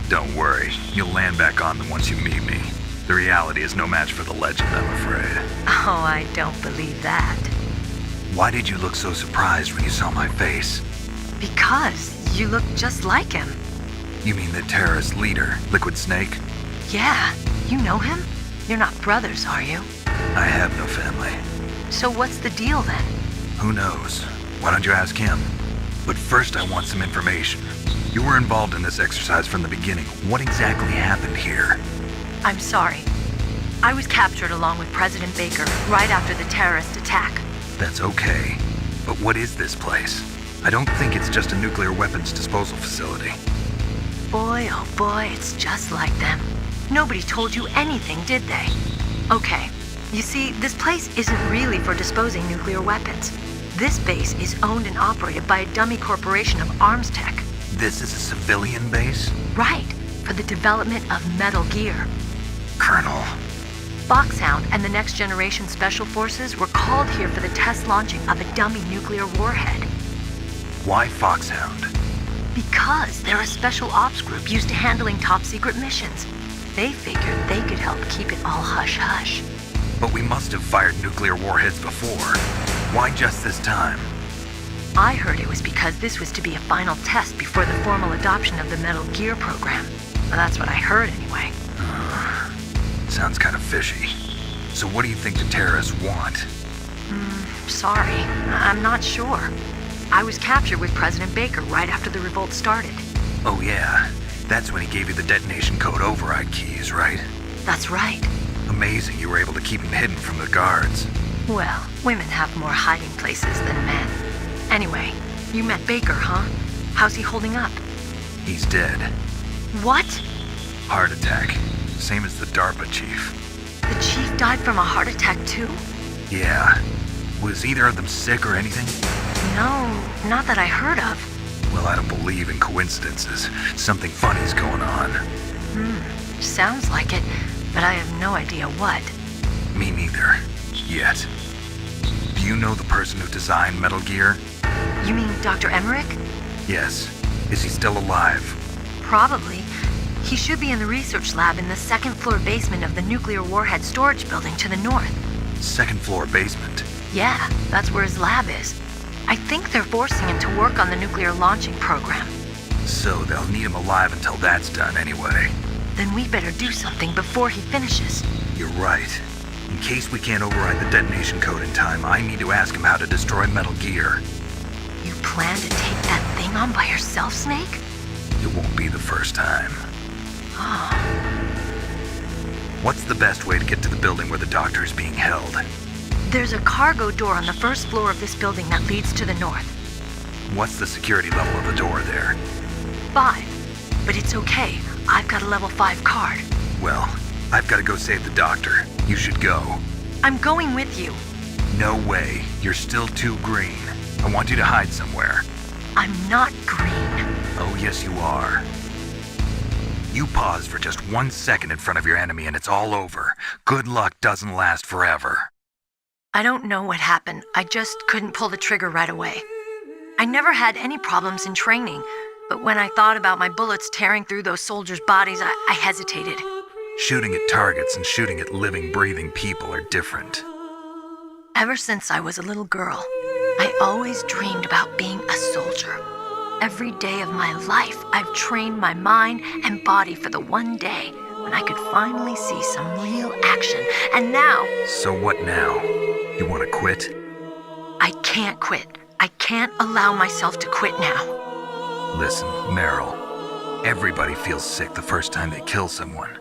Don't worry, you'll land back on them once you meet me. The reality is no match for the legend, I'm afraid.
Oh, I don't believe that.
Why did you look so surprised when you saw my face?
Because you look just like him.
You mean the terrorist leader, Liquid Snake?
Yeah, you know him? You're not brothers, are you?
I have no family.
So what's the deal then?
Who knows? Why don't you ask him? But first I want some information. You were involved in this exercise from the beginning. What exactly happened here?
I'm sorry. I was captured along with President Baker right after the terrorist attack.
That's okay. But what is this place? I don't think it's just a nuclear weapons disposal facility.
Boy, oh boy, it's just like them. Nobody told you anything, did they? Okay, you see, this place isn't really for disposing nuclear weapons. This base is owned and operated by a dummy corporation of arms tech.
This is a civilian base?
Right, for the development of metal gear.
Colonel.
Foxhound and the Next Generation Special Forces were called here for the test launching of a dummy nuclear warhead.
Why Foxhound?
Because they're a special ops group used to handling top-secret missions. They figured they could help keep it all hush-hush.
But we must have fired nuclear warheads before. Why just this time?
I heard it was because this was to be a final test before the formal adoption of the Metal Gear program. Well, that's what I heard anyway.
Sounds kind of fishy. So what do you think the terrorists want?
Sorry, I'm not sure. I was captured with President Baker right after the revolt started.
Oh yeah, that's when he gave you the detonation code override keys, right?
That's right.
Amazing you were able to keep him hidden from the guards.
Well, women have more hiding places than men. Anyway, you met Baker, huh? How's he holding up?
He's dead.
What?
Heart attack. Same as the DARPA chief.
The chief died from a heart attack too?
Yeah. Was either of them sick or anything?
No, not that I heard of.
Well, I don't believe in coincidences. Something funny's going on.
Sounds like it, but I have no idea what.
Me neither. Yet. Do you know the person who designed Metal Gear?
You mean Dr. Emmerich?
Yes. Is he still alive?
Probably. He should be in the research lab in the second-floor basement of the nuclear warhead storage building to the north.
Second-floor basement?
Yeah, that's where his lab is. I think they're forcing him to work on the nuclear launching program.
So they'll need him alive until that's done anyway.
Then we better do something before he finishes.
You're right. In case we can't override the detonation code in time, I need to ask him how to destroy Metal Gear.
You plan to take that thing on by yourself, Snake?
It won't be the first time. What's the best way to get to the building where the doctor is being held?
There's a cargo door on the first floor of this building that leads to the north.
What's the security level of the door there?
5. But it's okay. I've got a level 5 card.
Well, I've got to go save the doctor. You should go.
I'm going with you.
No way. You're still too green. I want you to hide somewhere.
I'm not green.
Oh, yes, you are. You pause for just 1 second in front of your enemy and it's all over. Good luck doesn't last forever.
I don't know what happened. I just couldn't pull the trigger right away. I never had any problems in training, but when I thought about my bullets tearing through those soldiers' bodies, I hesitated.
Shooting at targets and shooting at living, breathing people are different.
Ever since I was a little girl, I always dreamed about being a soldier. Every day of my life, I've trained my mind and body for the one day when I could finally see some real action. And now...
So what now? You want to quit?
I can't quit. I can't allow myself to quit now.
Listen, Meryl. Everybody feels sick the first time they kill someone.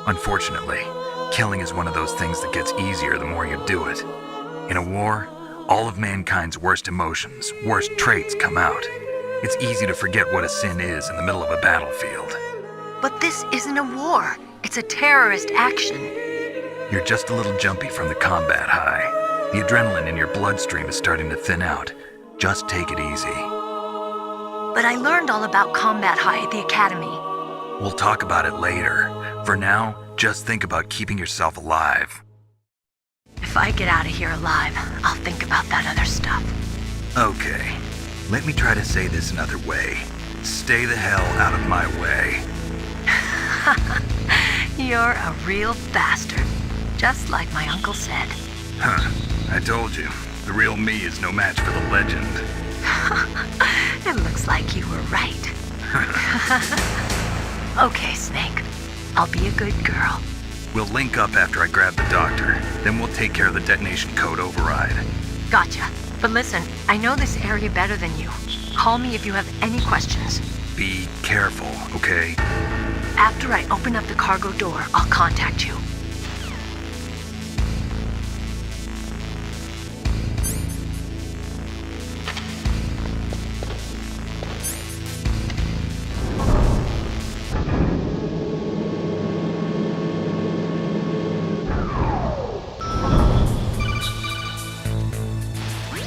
Unfortunately, killing is one of those things that gets easier the more you do it. In a war, all of mankind's worst emotions, worst traits come out. It's easy to forget what a sin is in the middle of a battlefield.
But this isn't a war. It's a terrorist action.
You're just a little jumpy from the combat high. The adrenaline in your bloodstream is starting to thin out. Just take it easy.
But I learned all about combat high at the academy.
We'll talk about it later. For now, just think about keeping yourself alive.
If I get out of here alive, I'll think about that other stuff.
Okay, let me try to say this another way. Stay the hell out of my way.
You're a real bastard. Just like my uncle said.
Huh, I told you. The real me is no match for the legend.
It looks like you were right. Okay, Snake. I'll be a good girl.
We'll link up after I grab the doctor. Then we'll take care of the detonation code override.
Gotcha. But listen, I know this area better than you. Call me if you have any questions.
Be careful, okay?
After I open up the cargo door, I'll contact you.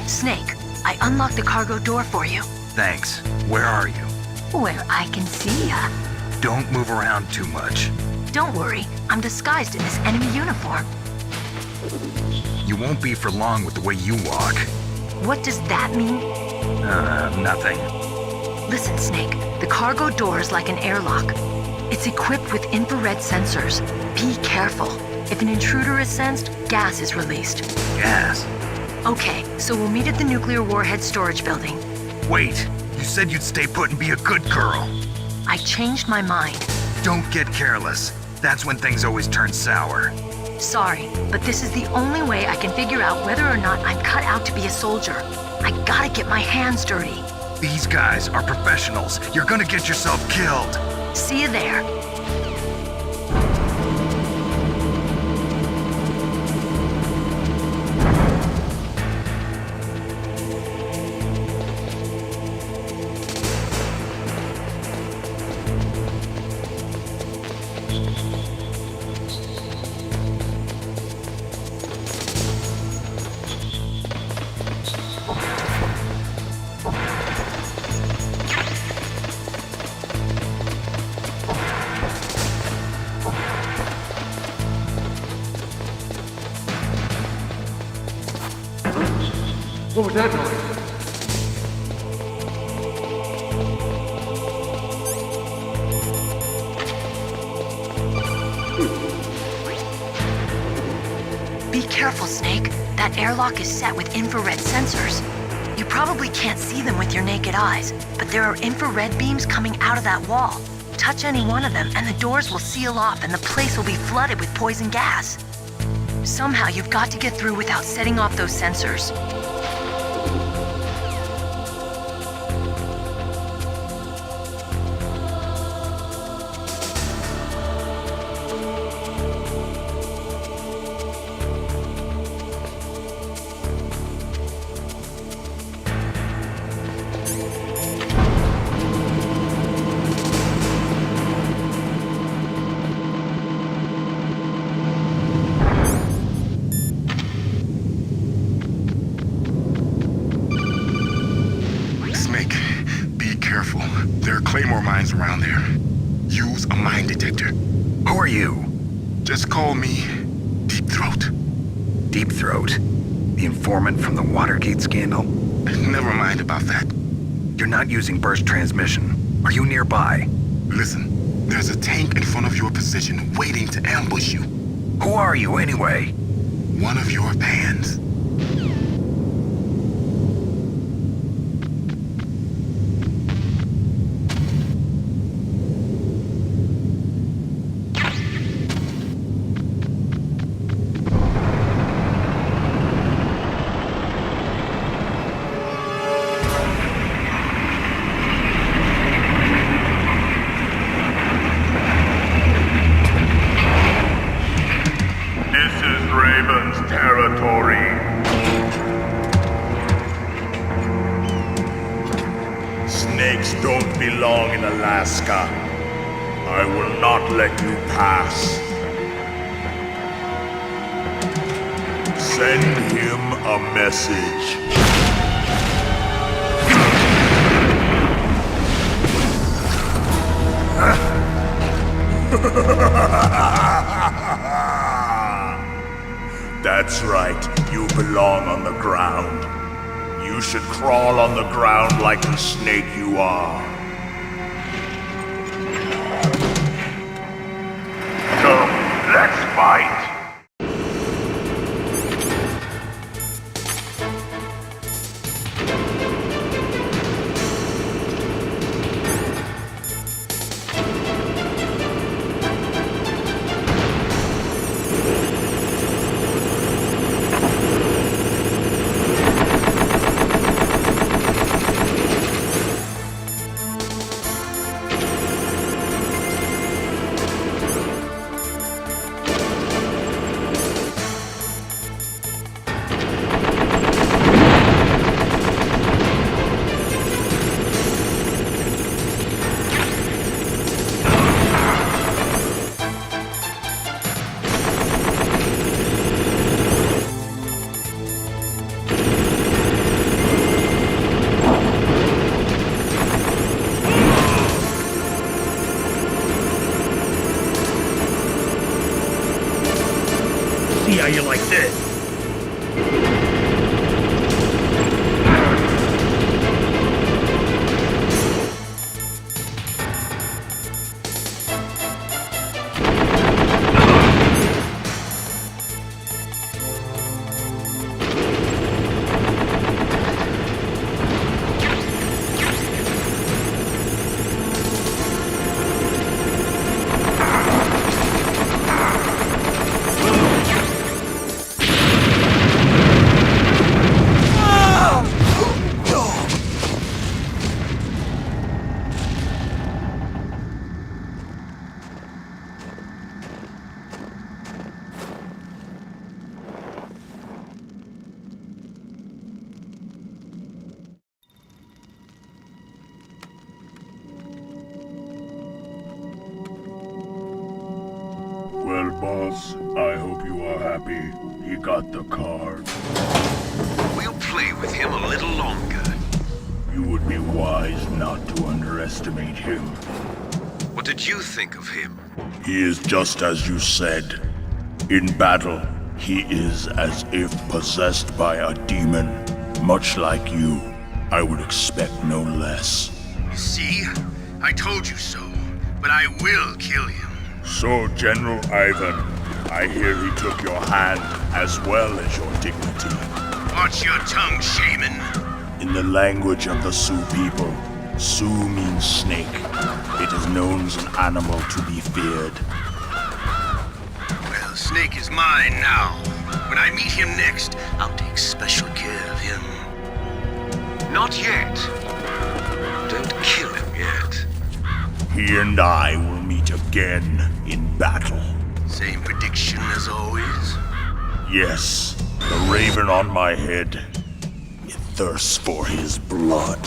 Snake, I unlocked the cargo door for you.
Thanks. Where are you?
Where I can see ya.
Don't move around too much.
Don't worry, I'm disguised in this enemy uniform.
You won't be for long with the way you walk.
What does that mean?
Nothing.
Listen, Snake, the cargo door is like an airlock. It's equipped with infrared sensors. Be careful. If an intruder is sensed, gas is released.
Gas?
Okay, so we'll meet at the nuclear warhead storage building.
Wait, you said you'd stay put and be a good girl.
I changed my mind.
Don't get careless. That's when things always turn sour.
Sorry, but this is the only way I can figure out whether or not I'm cut out to be a soldier. I gotta get my hands dirty.
These guys are professionals. You're gonna get yourself killed.
See you there.
What was that noise?
Be careful, Snake. That airlock is set with infrared sensors. You probably can't see them with your naked eyes, but there are infrared beams coming out of that wall. Touch any one of them and the doors will seal off and the place will be flooded with poison gas. Somehow you've got to get through without setting off those sensors.
Claymore mines around there. Use a mine detector.
Who are you?
Just call me Deep Throat.
Deep Throat? The informant from the Watergate scandal?
Never mind about that.
You're not using burst transmission. Are you nearby?
Listen, there's a tank in front of your position waiting to ambush you.
Who are you anyway?
One of your bands.
Snakes don't belong in Alaska. I will not let you pass. Send him a message. That's right, you belong on the ground. You should crawl on the ground like the snake you are. Come, let's fight!
See how you like this.
Well, boss, I hope you are happy. He got the card.
We'll play with him a little longer.
You would be wise not to underestimate him.
What did you think of him?
He is just as you said. In battle, he is as if possessed by a demon. Much like you, I would expect no less.
You see? I told you so. But I will kill him.
So, General Ivan, I hear he took your hand as well as your dignity.
Watch your tongue, shaman.
In the language of the Sioux people, Sioux means snake. It is known as an animal to be feared.
Well, Snake is mine now. When I meet him next, I'll take special care of him.
Not yet. Don't kill him yet.
He and I will meet again in battle.
Same prediction as always?
Yes, the raven on my head. It thirsts for his blood.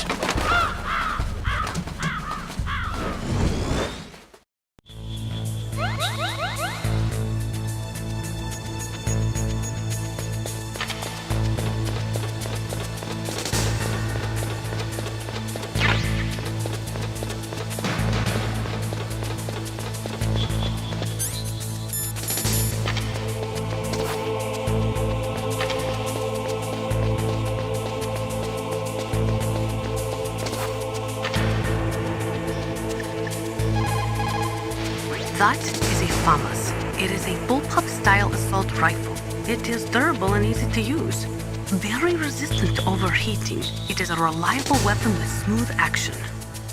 That is a FAMAS. It is a bullpup-style assault rifle. It is durable and easy to use. Very resistant to overheating. It is a reliable weapon with smooth action.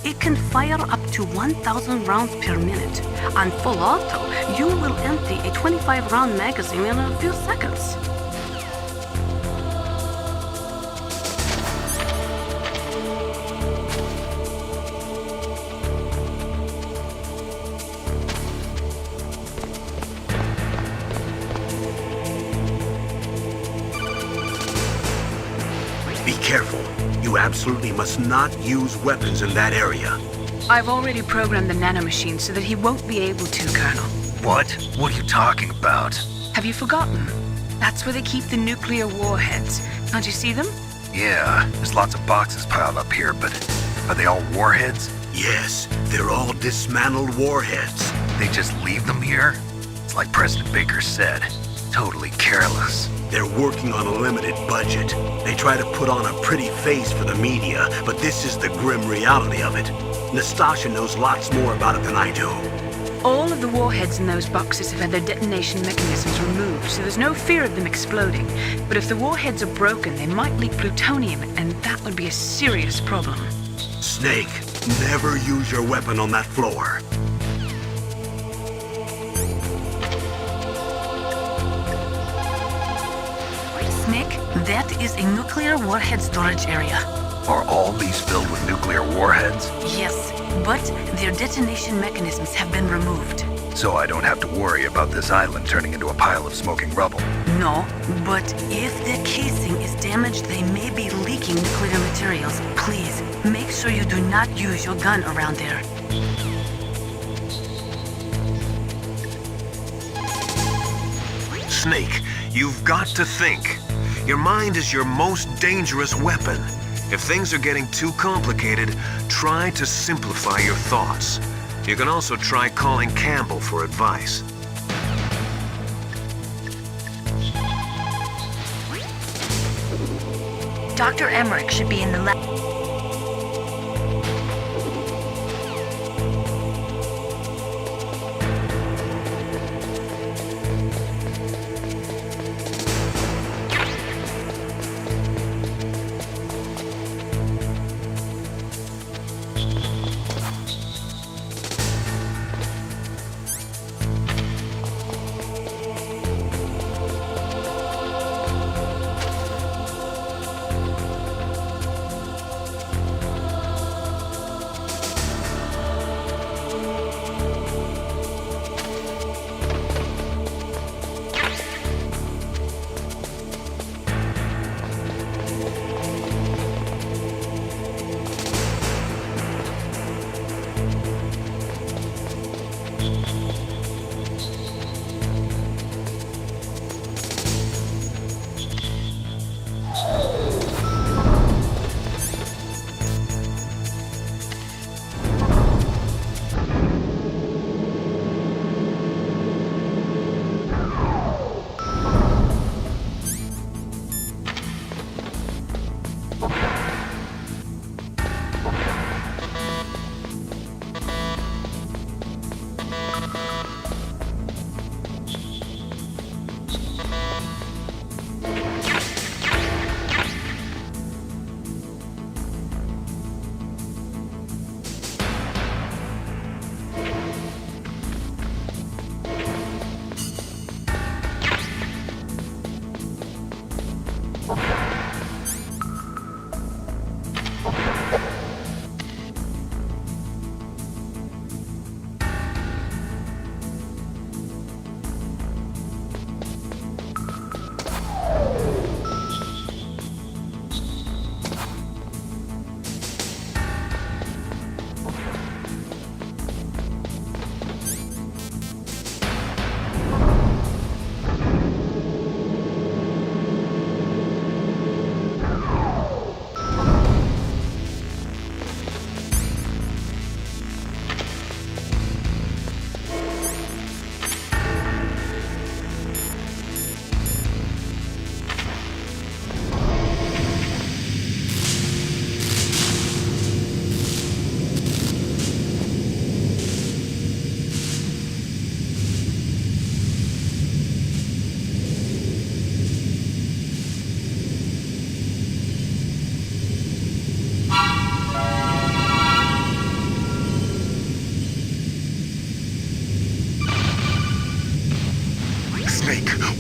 It can fire up to 1,000 rounds per minute. On full auto, you will empty a 25-round magazine in a few seconds.
Be careful. You absolutely must not use weapons in that area.
I've already programmed the nanomachine so that he won't be able to, Colonel.
What? What are you talking about?
Have you forgotten? That's where they keep the nuclear warheads. Can't you see them?
Yeah, there's lots of boxes piled up here, but are they all warheads?
Yes, they're all dismantled warheads.
They just leave them here? It's like President Baker said, totally careless.
They're working on a limited budget. They try to put on a pretty face for the media, but this is the grim reality of it. Nastasha knows lots more about it than I do.
All of the warheads in those boxes have had their detonation mechanisms removed, so there's no fear of them exploding. But if the warheads are broken, they might leak plutonium, and that would be a serious problem.
Snake, never use your weapon on that floor.
Snake, that is a nuclear warhead storage area.
Are all these filled with nuclear warheads?
Yes, but their detonation mechanisms have been removed.
So I don't have to worry about this island turning into a pile of smoking rubble.
No, but if the casing is damaged, they may be leaking nuclear materials. Please, make sure you do not use your gun around there.
Snake, you've got to think. Your mind is your most dangerous weapon. If things are getting too complicated, try to simplify your thoughts. You can also try calling Campbell for advice.
Dr. Emmerich should be in the lab.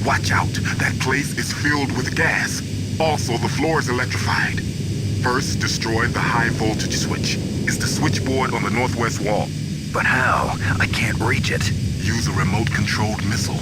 Watch out. That place is filled with gas. Also, the floor is electrified. First, destroy the high voltage switch. It's the switchboard on the northwest wall.
But how? I can't reach it.
Use a remote-controlled missile.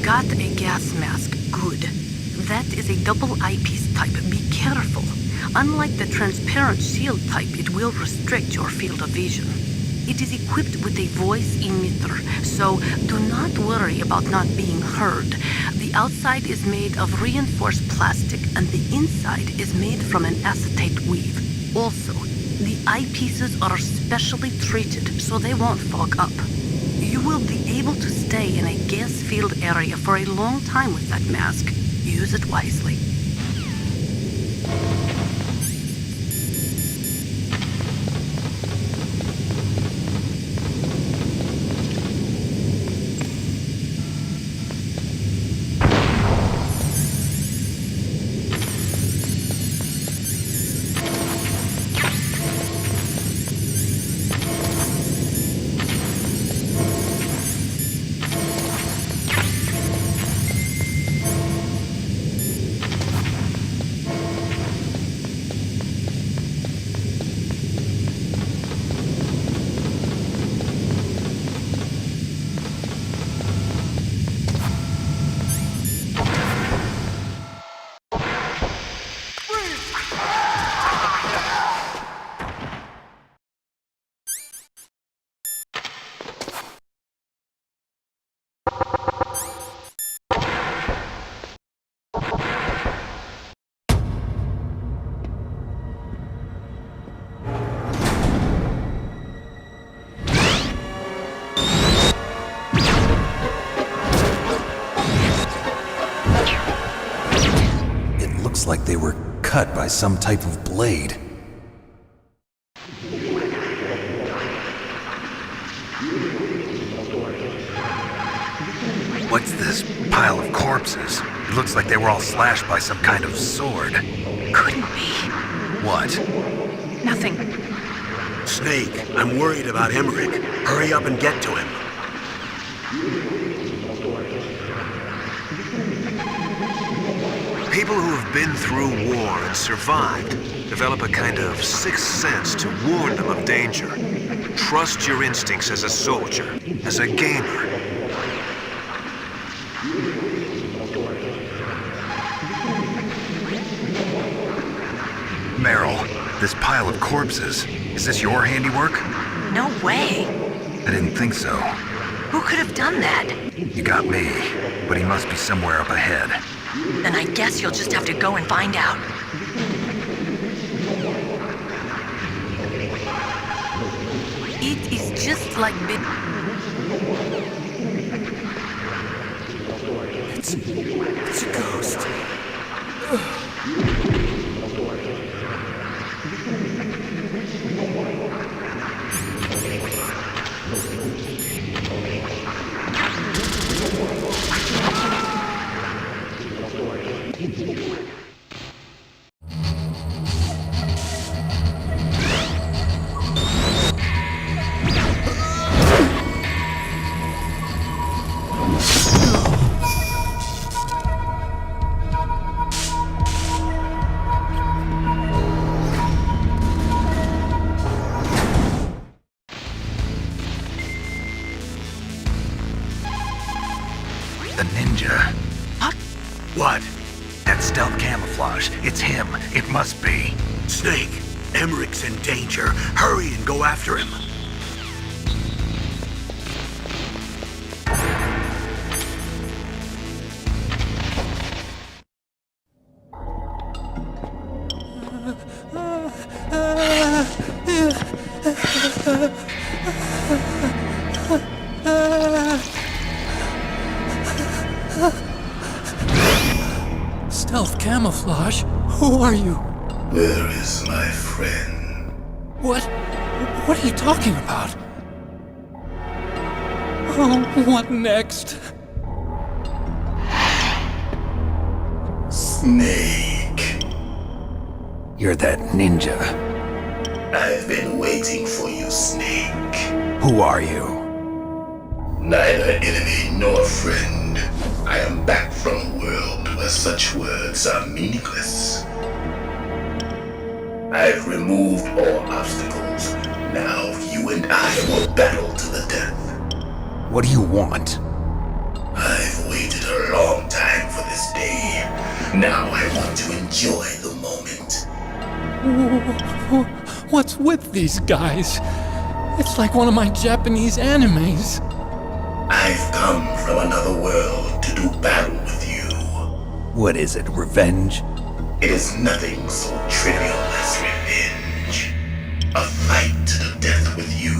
got a gas mask. Good. That is a double eyepiece type. Be careful. Unlike the transparent shield type, it will restrict your field of vision. It is equipped with a voice emitter, so do not worry about not being heard. The outside is made of reinforced plastic, and the inside is made from an acetate weave. Also, the eyepieces are specially treated so they won't fog up. You will be able to stay in a gas-filled area for a long time with that mask. Use it wisely.
Like they were cut by some type of blade.
What's this pile of corpses? It looks like they were all slashed by some kind of sword.
Couldn't be.
What?
Nothing.
Snake, I'm worried about Emmerich. Hurry up and get to him.
People who have been through war and survived develop a kind of sixth sense to warn them of danger. Trust your instincts as a soldier, as a gamer.
Meryl, this pile of corpses, is this your handiwork?
No way.
I didn't think so.
Who could have done that?
You got me, but he must be somewhere up ahead.
Then I guess you'll just have to go and find out.
It is just like
It's a ghost.
The ninja.
What? What?
That stealth camouflage. It's him. It must be.
Snake, Emmerich's in danger. Hurry and go after him.
Stealth camouflage? Who are you?
Where is my friend?
What are you talking about? Oh, what next?
Snake.
You're that ninja.
I've been waiting for you, Snake.
Who are you?
Neither enemy nor friend. I am back from a world where such words are meaningless. I've removed all obstacles. Now you and I will battle to the death.
What do you want?
I've waited a
Now I want to enjoy the moment.
What's with these guys? It's like one of my Japanese animes.
I've come from another world to do battle with you.
What is it, revenge?
It is nothing so trivial as revenge. A fight to the death with you.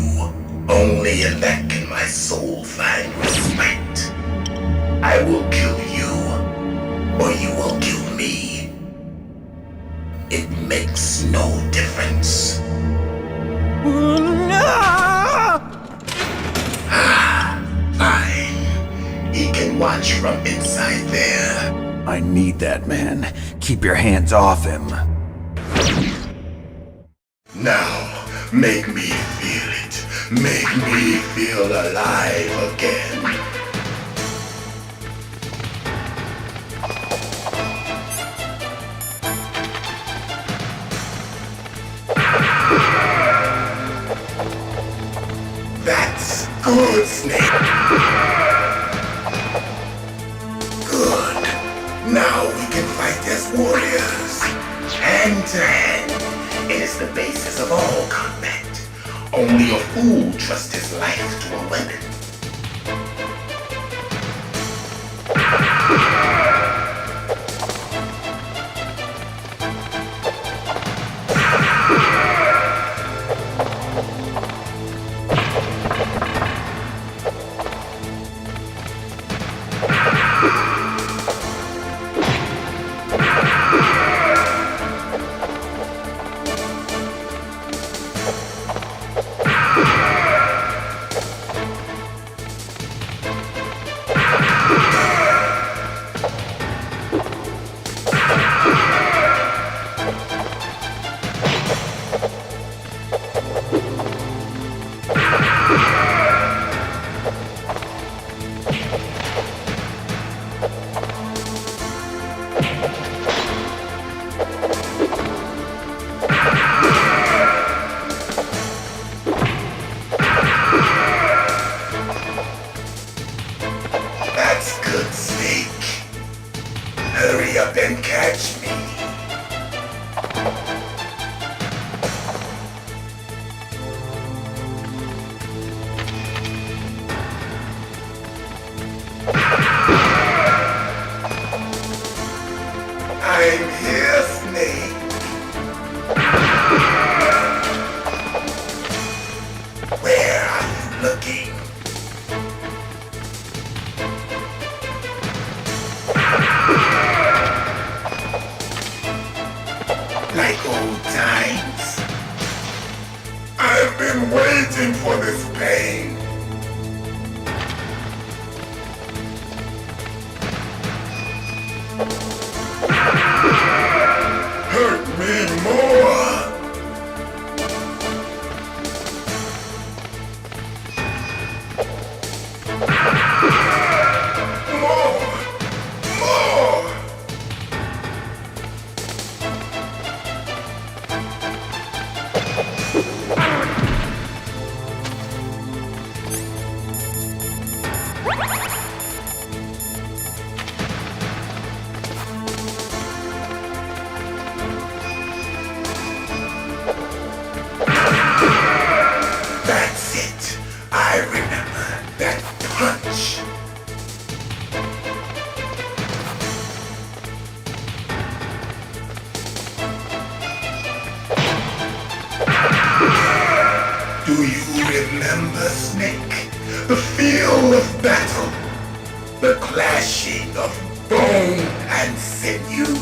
Only in that can my soul find respite. I will kill you, or you will kill me. It makes no difference. Fine. He can watch from inside there.
I need that man. Keep your hands off him.
Now, make me feel it. Make me feel alive again. That's good, Snake. Good. Now we can fight as warriors. Hand to hand. It is the basis of all combat. Only a fool trusts his life to a weapon. That's good, Snake. Hurry up and catch me. I'm here, Snake. Where are you looking? Like old times. I've been waiting for this pain. Hurt me more. More. That's it. I remember that punch. Do you remember, Snake? The feel of battle. The clashing of bone and sinew.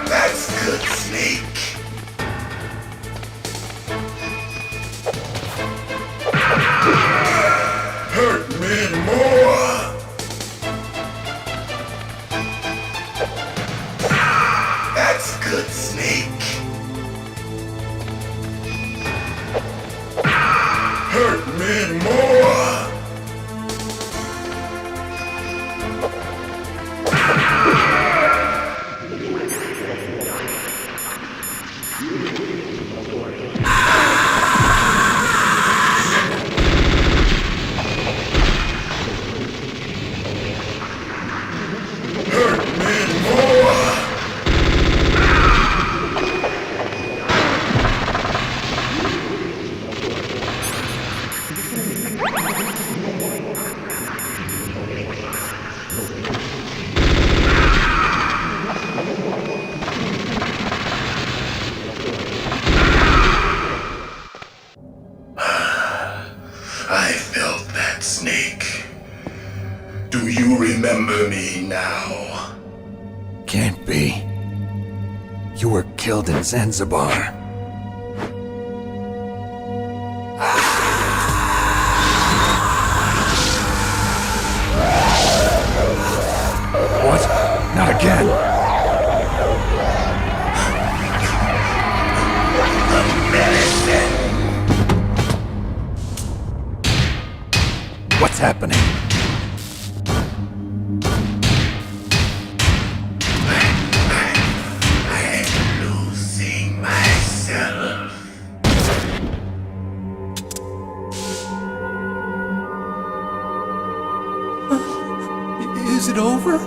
That's good, Snake. Hurt me more. That's good, Snake. Hurt me more.
I felt that snake. Do you remember me now?
Can't be. You were killed in Zanzibar. What? Not again! What's happening?
I'm losing myself.
Is it over?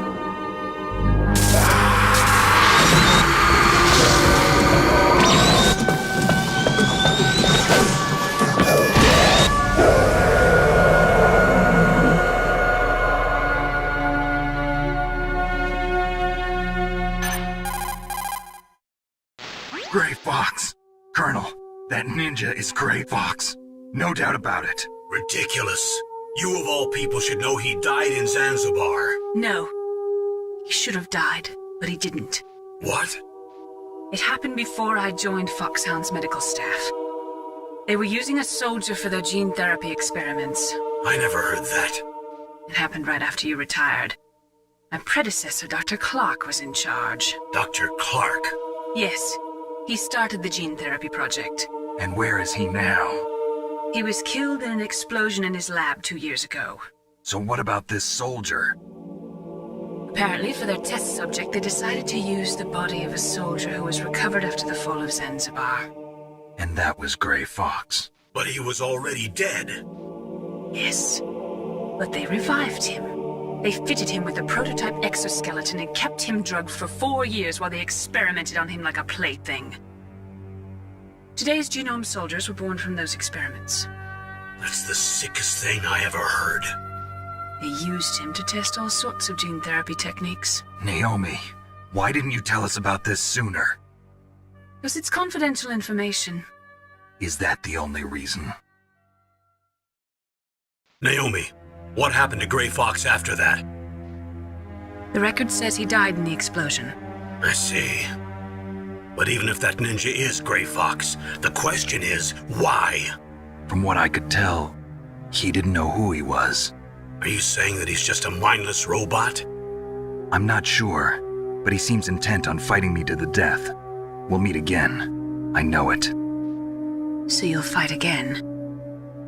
Gray Fox. Colonel, that ninja is Gray Fox. No doubt about it.
Ridiculous. You of all people should know he died in Zanzibar.
No. He should have died, but he didn't.
What?
It happened before I joined Foxhound's medical staff. They were using a soldier for their gene therapy experiments.
I never heard that.
It happened right after you retired. My predecessor, Dr. Clark, was in charge.
Dr. Clark?
Yes. He started the gene therapy project.
And where is he now?
He was killed in an explosion in his lab 2 years ago.
So what about this soldier?
Apparently, for their test subject, they decided to use the body of a soldier who was recovered after the fall of Zanzibar.
And that was Gray Fox.
But he was already dead.
Yes. But they revived him. They fitted him with a prototype exoskeleton and kept him drugged for 4 years while they experimented on him like a plaything. Today's genome soldiers were born from those experiments.
That's the sickest thing I ever heard.
They used him to test all sorts of gene therapy techniques.
Naomi, why didn't you tell us about this sooner?
Because it's confidential information.
Is that the only reason?
Naomi, what happened to Gray Fox after that?
The record says he died in the explosion.
I see. But even if that ninja is Gray Fox, the question is, why?
From what I could tell, he didn't know who he was.
Are you saying that he's just a mindless robot?
I'm not sure, but he seems intent on fighting me to the death. We'll meet again. I know it.
So you'll fight again?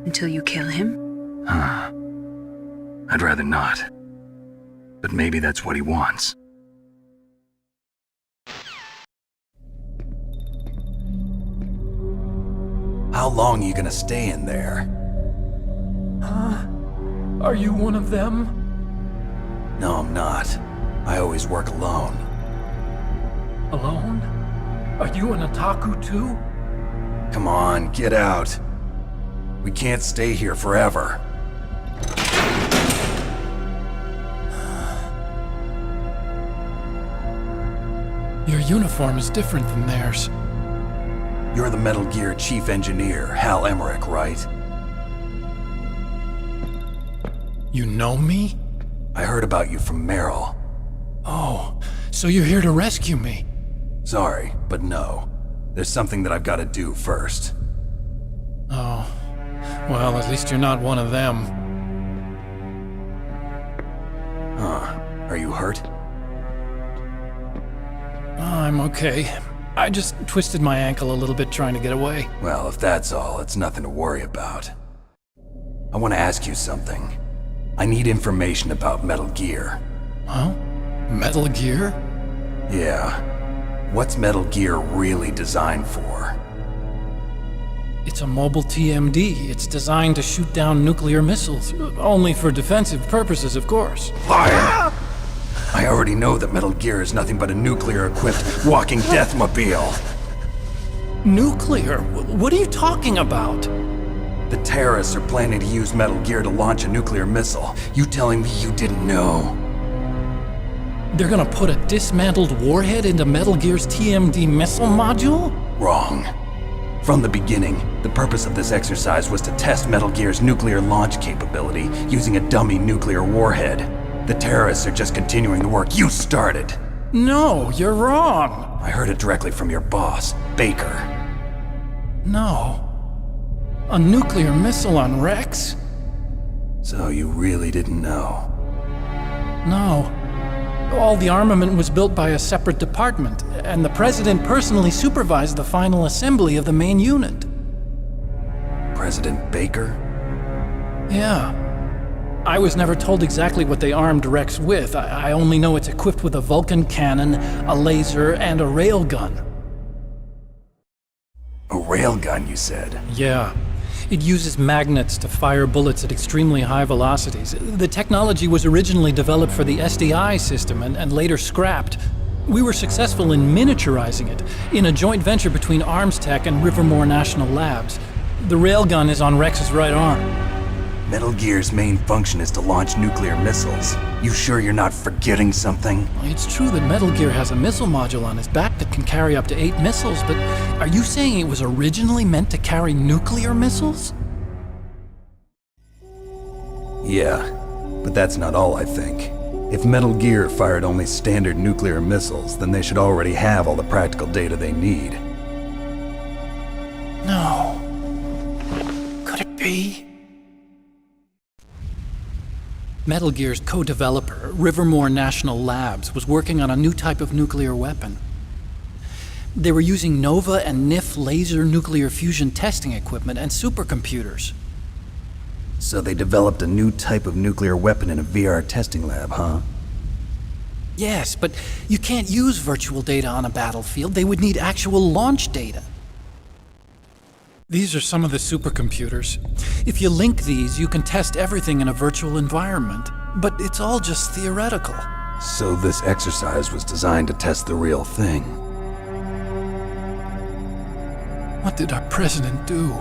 Until you kill him?
Huh. I'd rather not. But maybe that's what he wants.
How long are you gonna stay in there?
Huh? Are you one of them?
No, I'm not. I always work alone.
Alone? Are you an otaku too?
Come on, get out. We can't stay here forever.
Your uniform is different than theirs.
You're the Metal Gear Chief Engineer, Hal Emmerich, right?
You know me?
I heard about you from Meryl.
Oh, so you're here to rescue me?
Sorry, but no. There's something that I've got to do first.
Oh. Well, at least you're not one of them.
Huh. Are you hurt?
I'm okay. I just twisted my ankle a little bit trying to get away.
Well, if that's all, it's nothing to worry about. I want to ask you something. I need information about Metal Gear.
Huh? Metal Gear?
Yeah. What's Metal Gear really designed for?
It's a mobile TMD. It's designed to shoot down nuclear missiles. Only for defensive purposes, of course.
Fire! I already know that Metal Gear is nothing but a nuclear-equipped walking deathmobile.
Nuclear? What are you talking about?
The terrorists are planning to use Metal Gear to launch a nuclear missile. You telling me you didn't know?
They're gonna put a dismantled warhead into Metal Gear's TMD missile module?
Wrong. From the beginning, the purpose of this exercise was to test Metal Gear's nuclear launch capability using a dummy nuclear warhead. The terrorists are just continuing the work you started.
No, you're wrong.
I heard it directly from your boss, Baker.
No. A nuclear missile on Rex?
So you really didn't know?
No. All the armament was built by a separate department, and the President personally supervised the final assembly of the main unit.
President Baker?
Yeah. I was never told exactly what they armed Rex with. I only know it's equipped with a Vulcan cannon, a laser, and a railgun.
A railgun, you said?
Yeah. It uses magnets to fire bullets at extremely high velocities. The technology was originally developed for the SDI system and later scrapped. We were successful in miniaturizing it in a joint venture between Arms Tech and Rivermore National Labs. The railgun is on Rex's right arm.
Metal Gear's main function is to launch nuclear missiles. You sure you're not forgetting something?
It's true that Metal Gear has a missile module on his back that can carry up to 8 missiles, but are you saying it was originally meant to carry nuclear missiles?
Yeah, but that's not all, I think. If Metal Gear fired only standard nuclear missiles, then they should already have all the practical data they need.
No. Could it be? Metal Gear's co-developer, Rivermore National Labs, was working on a new type of nuclear weapon. They were using NOVA and NIF laser nuclear fusion testing equipment and supercomputers.
So they developed a new type of nuclear weapon in a VR testing lab, huh?
Yes, but you can't use virtual data on a battlefield. They would need actual launch data. These are some of the supercomputers. If you link these, you can test everything in a virtual environment. But it's all just theoretical.
So this exercise was designed to test the real thing.
What did our president do?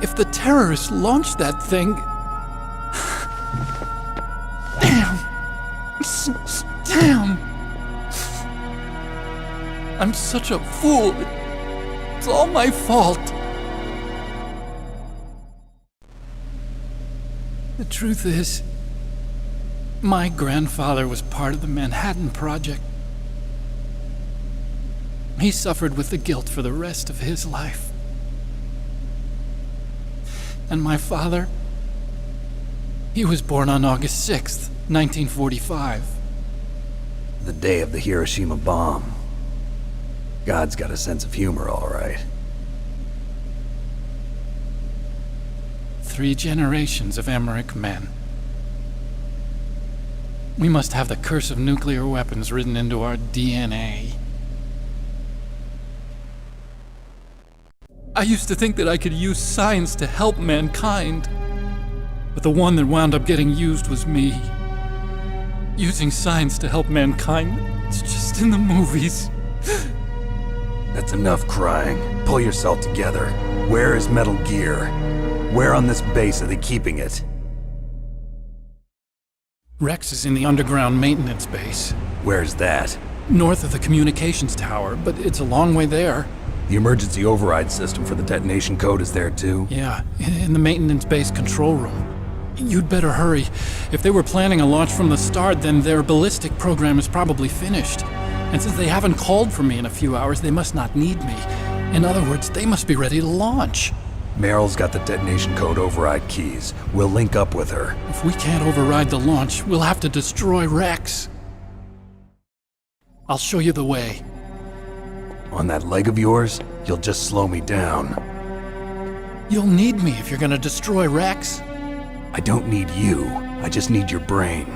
If the terrorists launched that thing... Damn! Damn! I'm such a fool. It's all my fault. The truth is, my grandfather was part of the Manhattan Project. He suffered with the guilt for the rest of his life. And my father, he was born on August 6th, 1945.
The day of the Hiroshima bomb. God's got a sense of humor, all right.
3 generations of Emmerich men. We must have the curse of nuclear weapons written into our DNA. I used to think that I could use science to help mankind, but the one that wound up getting used was me. Using science to help mankind, it's just in the movies.
That's enough crying. Pull yourself together. Where is Metal Gear? Where on this base are they keeping it?
Rex is in the underground maintenance base.
Where's that?
North of the communications tower, but it's a long way there.
The emergency override system for the detonation code is there too?
Yeah, in the maintenance base control room. You'd better hurry. If they were planning a launch from the start, then their ballistic program is probably finished. And since they haven't called for me in a few hours, they must not need me. In other words, they must be ready to launch.
Meryl's got the detonation code override keys. We'll link up with her.
If we can't override the launch, we'll have to destroy Rex. I'll show you the way.
On that leg of yours, you'll just slow me down.
You'll need me if you're gonna destroy Rex.
I don't need you. I just need your brain.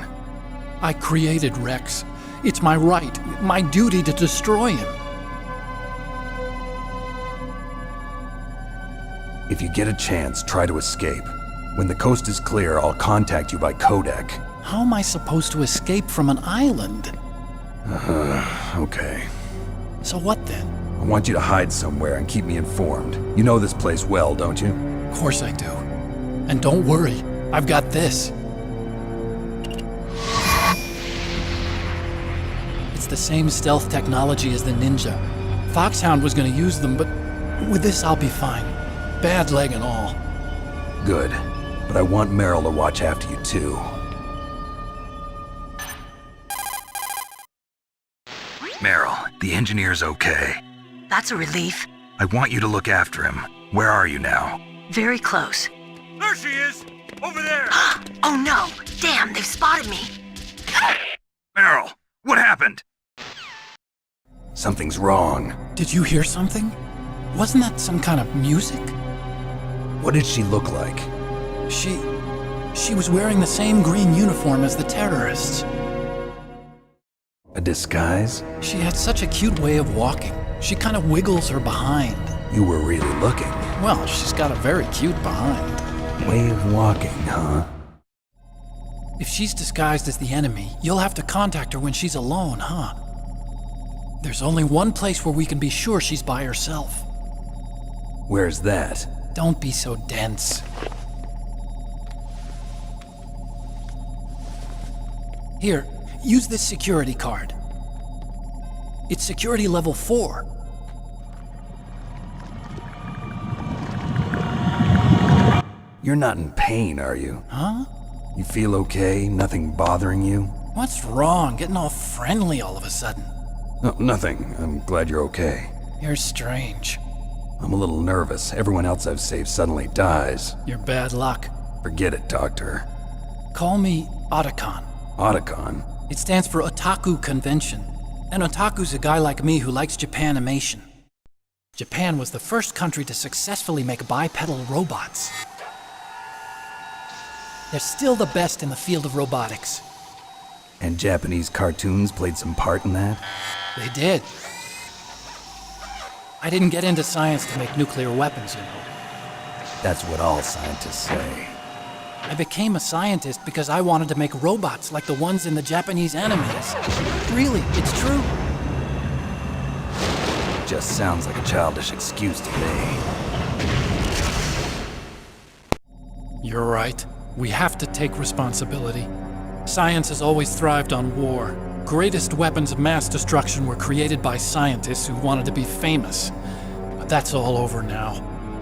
I created Rex. It's my right, my duty to destroy him.
If you get a chance, try to escape. When the coast is clear, I'll contact you by codec.
How am I supposed to escape from an island?
Okay.
So what then?
I want you to hide somewhere and keep me informed. You know this place well, don't you?
Of course I do. And don't worry, I've got this. It's the same stealth technology as the Ninja. Foxhound was gonna use them, but With this, I'll be fine. Bad leg and all.
Good. But I want Meryl to watch after you too. Meryl, the engineer's okay.
That's a relief.
I want you to look after him. Where are you now?
Very close.
There she is! Over there!
Oh no! Damn, they've spotted me!
Meryl, what happened? Something's wrong.
Did you hear something? Wasn't that some kind of music?
What did she look like?
She was wearing the same green uniform as the terrorists.
A disguise?
She had such a cute way of walking. She kind of wiggles her behind.
You were really looking.
Well, she's got a very cute behind.
Way of walking, huh?
If she's disguised as the enemy, you'll have to contact her when she's alone, huh? There's only one place where we can be sure she's by herself.
Where's that?
Don't be so dense. Here, use this security card. It's security level 4.
You're not in pain, are you?
Huh?
You feel okay? Nothing bothering you?
What's wrong? Getting all friendly all of a sudden.
No, nothing. I'm glad you're okay.
You're strange.
I'm a little nervous. Everyone else I've saved suddenly dies.
You're bad luck.
Forget it, Doctor.
Call me Otacon.
Otacon?
It stands for Otaku Convention. An otaku's a guy like me who likes Japanimation. Japan was the first country to successfully make bipedal robots. They're still the best in the field of robotics.
And Japanese cartoons played some part in that?
They did. I didn't get into science to make nuclear weapons, you know.
That's what all scientists say.
I became a scientist because I wanted to make robots like the ones in the Japanese animes. Really, it's true.
Just sounds like a childish excuse to me.
You're right. We have to take responsibility. Science has always thrived on war. Greatest weapons of mass destruction were created by scientists who wanted to be famous. But that's all over now.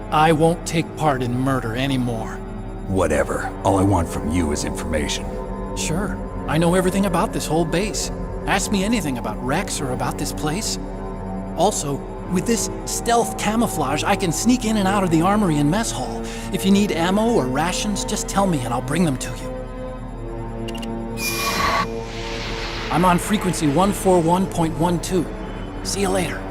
I won't take part in murder anymore.
Whatever. All I want from you is information.
Sure. I know everything about this whole base. Ask me anything about Rex or about this place. Also, with this stealth camouflage, I can sneak in and out of the armory and mess hall. If you need ammo or rations, just tell me and I'll bring them to you. I'm on frequency 141.12. See you later.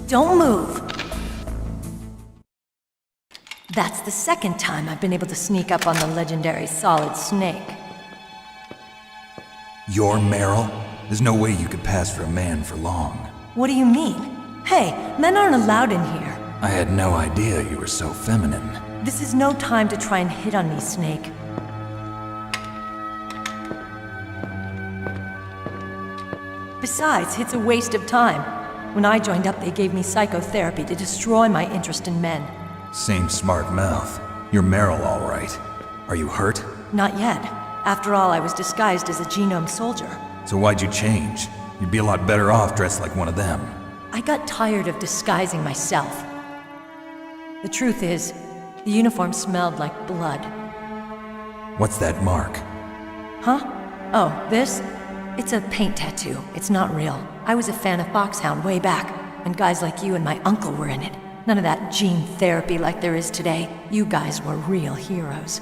don't move. That's the second time I've been able to sneak up on the legendary Solid Snake.
You're Meryl? There's no way you could pass for a man for long.
What do you mean? Hey, men aren't allowed in here.
I had no idea you were so feminine.
This is no time to try and hit on me, Snake. Besides, it's a waste of time. When I joined up, they gave me psychotherapy to destroy my interest in men.
Same smart mouth. You're Meryl, all right. Are you hurt?
Not yet. After all, I was disguised as a genome soldier.
So why'd you change? You'd be a lot better off dressed like one of them.
I got tired of disguising myself. The truth is, the uniform smelled like blood.
What's that mark?
Huh? Oh, this? It's a paint tattoo. It's not real. I was a fan of Foxhound way back, and guys like you and my uncle were in it. None of that gene therapy like there is today. You guys were real heroes.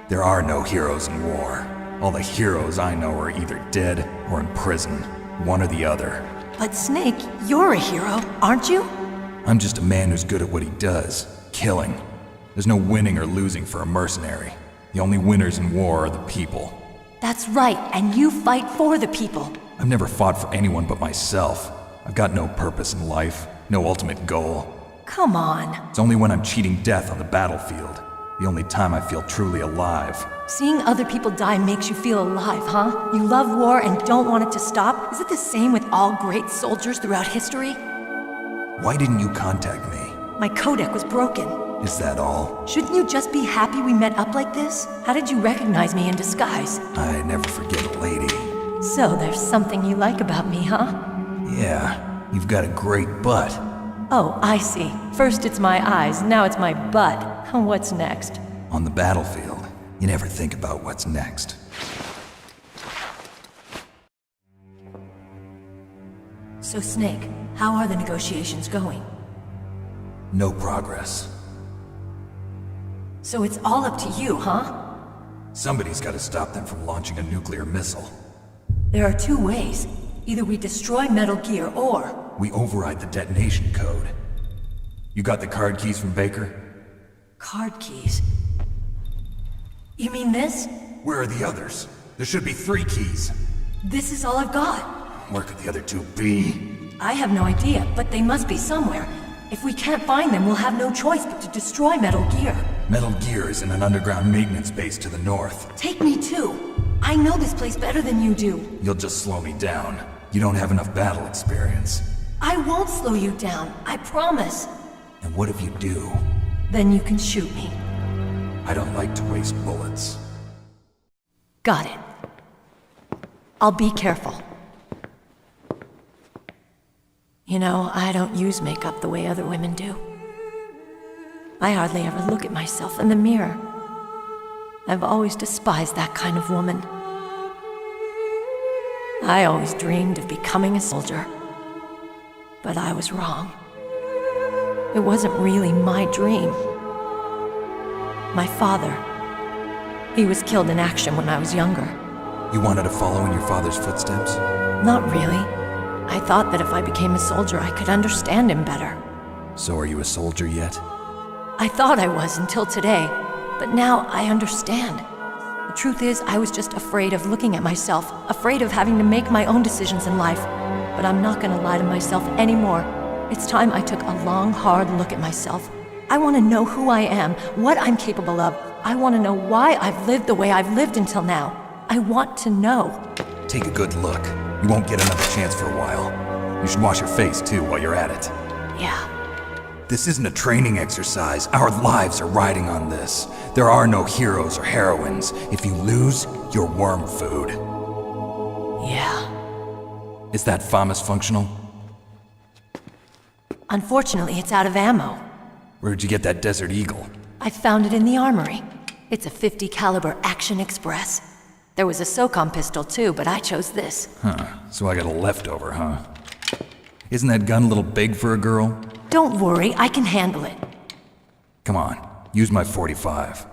There are no heroes in war. All the heroes I know are either dead or in prison. One or the other.
But Snake, you're a hero, aren't you?
I'm just a man who's good at what he does. Killing. There's no winning or losing for a mercenary. The only winners in war are the people.
That's right, and you fight for the people.
I've never fought for anyone but myself. I've got no purpose in life, no ultimate goal.
Come on.
It's only when I'm cheating death on the battlefield. The only time I feel truly alive.
Seeing other people die makes you feel alive, huh? You love war and don't want it to stop? Is it the same with all great soldiers throughout history?
Why didn't you contact me?
My codec was broken.
Is that all?
Shouldn't you just be happy we met up like this? How did you recognize me in disguise?
I never forget a lady.
So there's something you like about me, huh?
Yeah, you've got a great butt.
Oh, I see. First it's my eyes, now it's my butt. What's next?
On the battlefield, you never think about what's next.
So Snake, how are the negotiations going?
No progress.
So it's all up to you, huh?
Somebody's got to stop them from launching a nuclear missile.
There are two ways. Either we destroy Metal Gear, or...
we override the detonation code. You got the card keys from Baker?
Card keys? You mean this?
Where are the others? There should be 3 keys.
This is all I've got.
Where could the other 2 be?
I have no idea, but they must be somewhere. If we can't find them, we'll have no choice but to destroy Metal Gear.
Metal Gear is in an underground maintenance base to the north.
Take me too. I know this place better than you do.
You'll just slow me down. You don't have enough battle experience.
I won't slow you down, I promise.
And what if you do?
Then you can shoot me.
I don't like to waste bullets.
Got it. I'll be careful. You know, I don't use makeup the way other women do. I hardly ever look at myself in the mirror. I've always despised that kind of woman. I always dreamed of becoming a soldier. But I was wrong. It wasn't really my dream. My father, he was killed in action when I was younger.
You wanted to follow in your father's footsteps?
Not really. I thought that if I became a soldier, I could understand him better.
So are you a soldier yet?
I thought I was until today, but now I understand. The truth is, I was just afraid of looking at myself, afraid of having to make my own decisions in life. But I'm not gonna lie to myself anymore. It's time I took a long, hard look at myself. I want to know who I am, what I'm capable of. I want to know why I've lived the way I've lived until now. I want to know.
Take a good look. You won't get another chance for a while. You should wash your face, too, while you're at it.
Yeah.
This isn't a training exercise. Our lives are riding on this. There are no heroes or heroines. If you lose, you're worm food.
Yeah.
Is that FAMAS functional?
Unfortunately, it's out of ammo.
Where'd you get that Desert Eagle?
I found it in the armory. It's a .50 caliber Action Express. There was a SOCOM pistol too, but I chose this.
Huh, so I got a leftover, huh? Isn't that gun a little big for a girl?
Don't worry, I can handle it.
Come on, use my .45.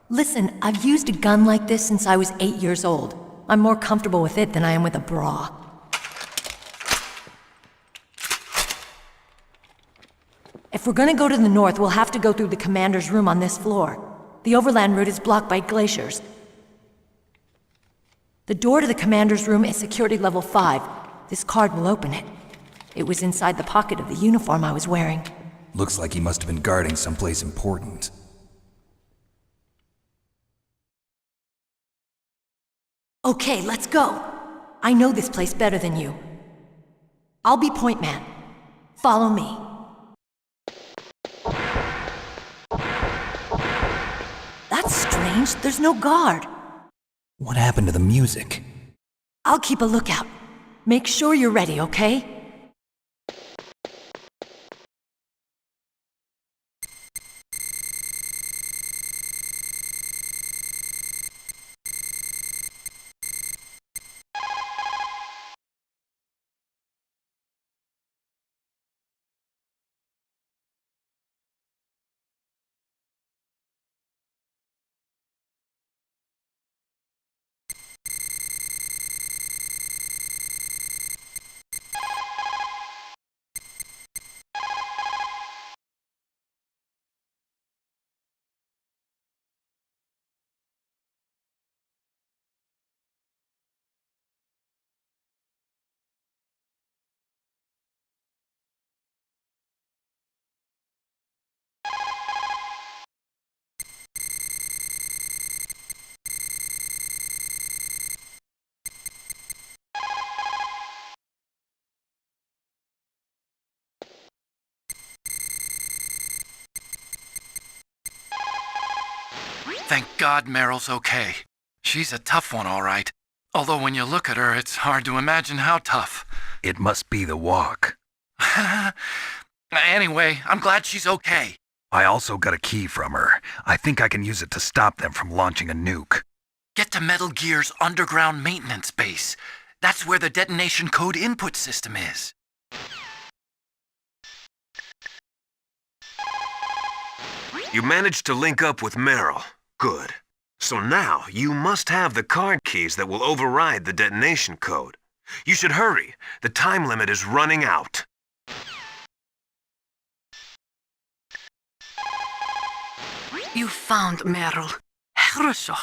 Listen, I've used a gun like this since I was 8 years old. I'm more comfortable with it than I am with a bra. If we're gonna go to the north, we'll have to go through the commander's room on this floor. The overland route is blocked by glaciers. The door to the commander's room is security level 5. This card will open it. It was inside the pocket of the uniform I was wearing.
Looks like he must have been guarding someplace important.
Okay, let's go. I know this place better than you. I'll be point man. Follow me. That's strange. There's no guard.
What happened to the music?
I'll keep a lookout. Make sure you're ready, okay?
Thank God Meryl's okay. She's a tough one, all right. Although when you look at her, it's hard to imagine how tough. It must be the walk. Anyway, I'm glad she's okay. I also got a key from her. I think I can use it to stop them from launching a nuke. Get to Metal Gear's underground maintenance base. That's where the detonation code input system is.
You managed to link up with Meryl. Good. So now, you must have the card keys that will override the detonation code. You should hurry. The time limit is running out.
You found Meryl. Хорошо.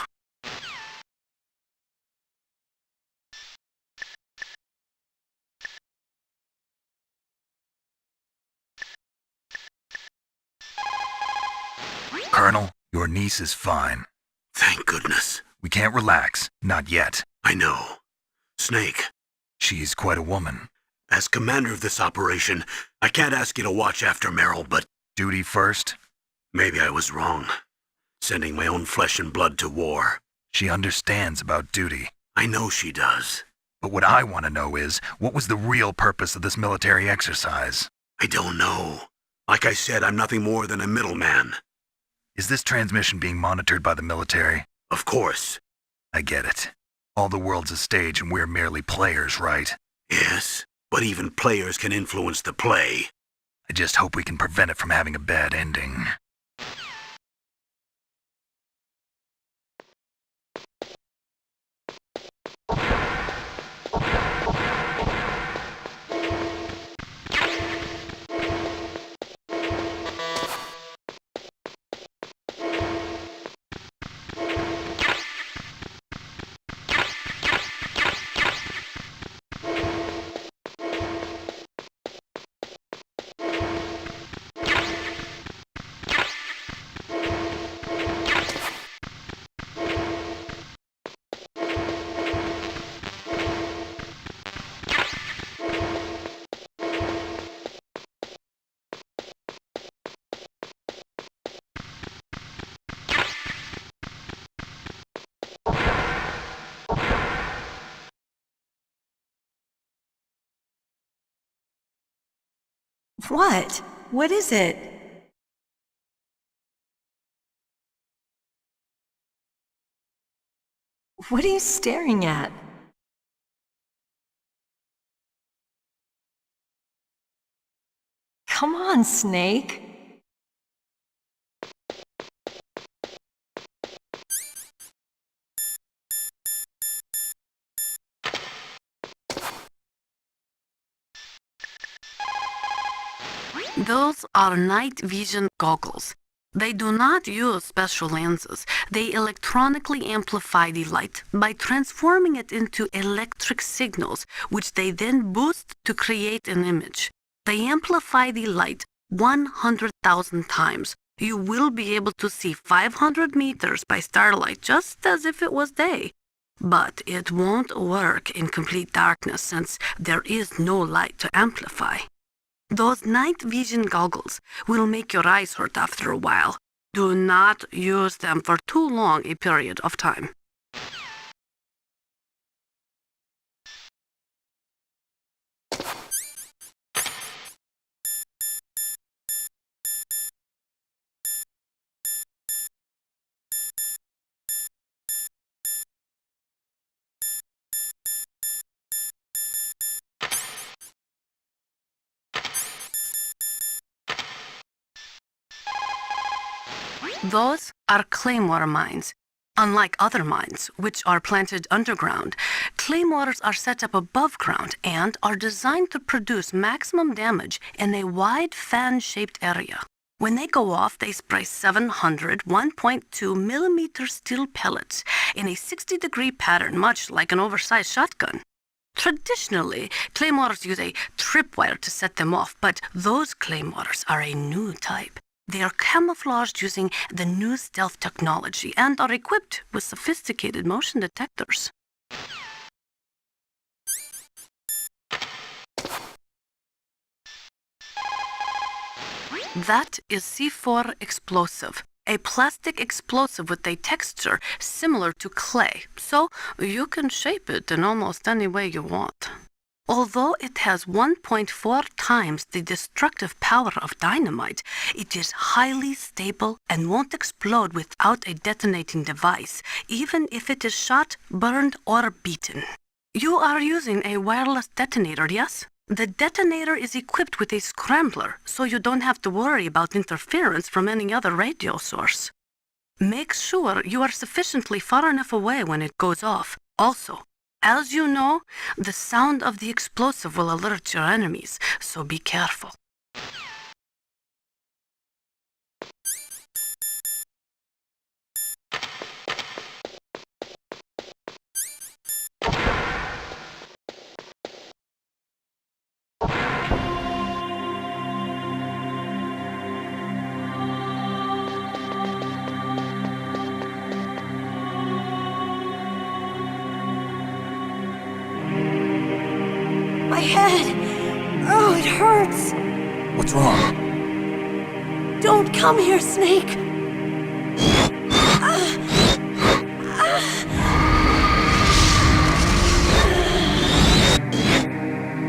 Colonel, your niece is fine.
Thank goodness.
We can't relax. Not yet.
I know. Snake.
She's quite a woman.
As commander of this operation, I can't ask you to watch after Meryl, but...
Duty first?
Maybe I was wrong. Sending my own flesh and blood to war.
She understands about duty.
I know she does.
But what I want to know is, what was the real purpose of this military exercise?
I don't know. Like I said, I'm nothing more than a middleman.
Is this transmission being monitored by the military?
Of course.
I get it. All the world's a stage and we're merely players, right?
Yes, but even players can influence the play.
I just hope we can prevent it from having a bad ending.
What? What is it? What are you staring at? Come on, Snake.
Those are night vision goggles. They do not use special lenses. They electronically amplify the light by transforming it into electric signals, which they then boost to create an image. They amplify the light 100,000 times. You will be able to see 500 meters by starlight just as if it was day. But it won't work in complete darkness since there is no light to amplify. Those night vision goggles will make your eyes hurt after a while. Do not use them for too long a period of time. Those are claymore mines. Unlike other mines, which are planted underground, claymores are set up above ground and are designed to produce maximum damage in a wide fan-shaped area. When they go off, they spray 700 1.2 millimeter steel pellets in a 60-degree pattern, much like an oversized shotgun. Traditionally, claymores use a tripwire to set them off, but those claymores are a new type. They are camouflaged using the new stealth technology and are equipped with sophisticated motion detectors. That is C4 explosive, a plastic explosive with a texture similar to clay, so you can shape it in almost any way you want. Although it has 1.4 times the destructive power of dynamite, it is highly stable and won't explode without a detonating device, even if it is shot, burned, or beaten. You are using a wireless detonator, yes? The detonator is equipped with a scrambler, so you don't have to worry about interference from any other radio source. Make sure you are sufficiently far enough away when it goes off. Also, as you know, the sound of the explosive will alert your enemies, so be careful.
My head! Oh, it hurts!
What's wrong?
Don't come here, Snake!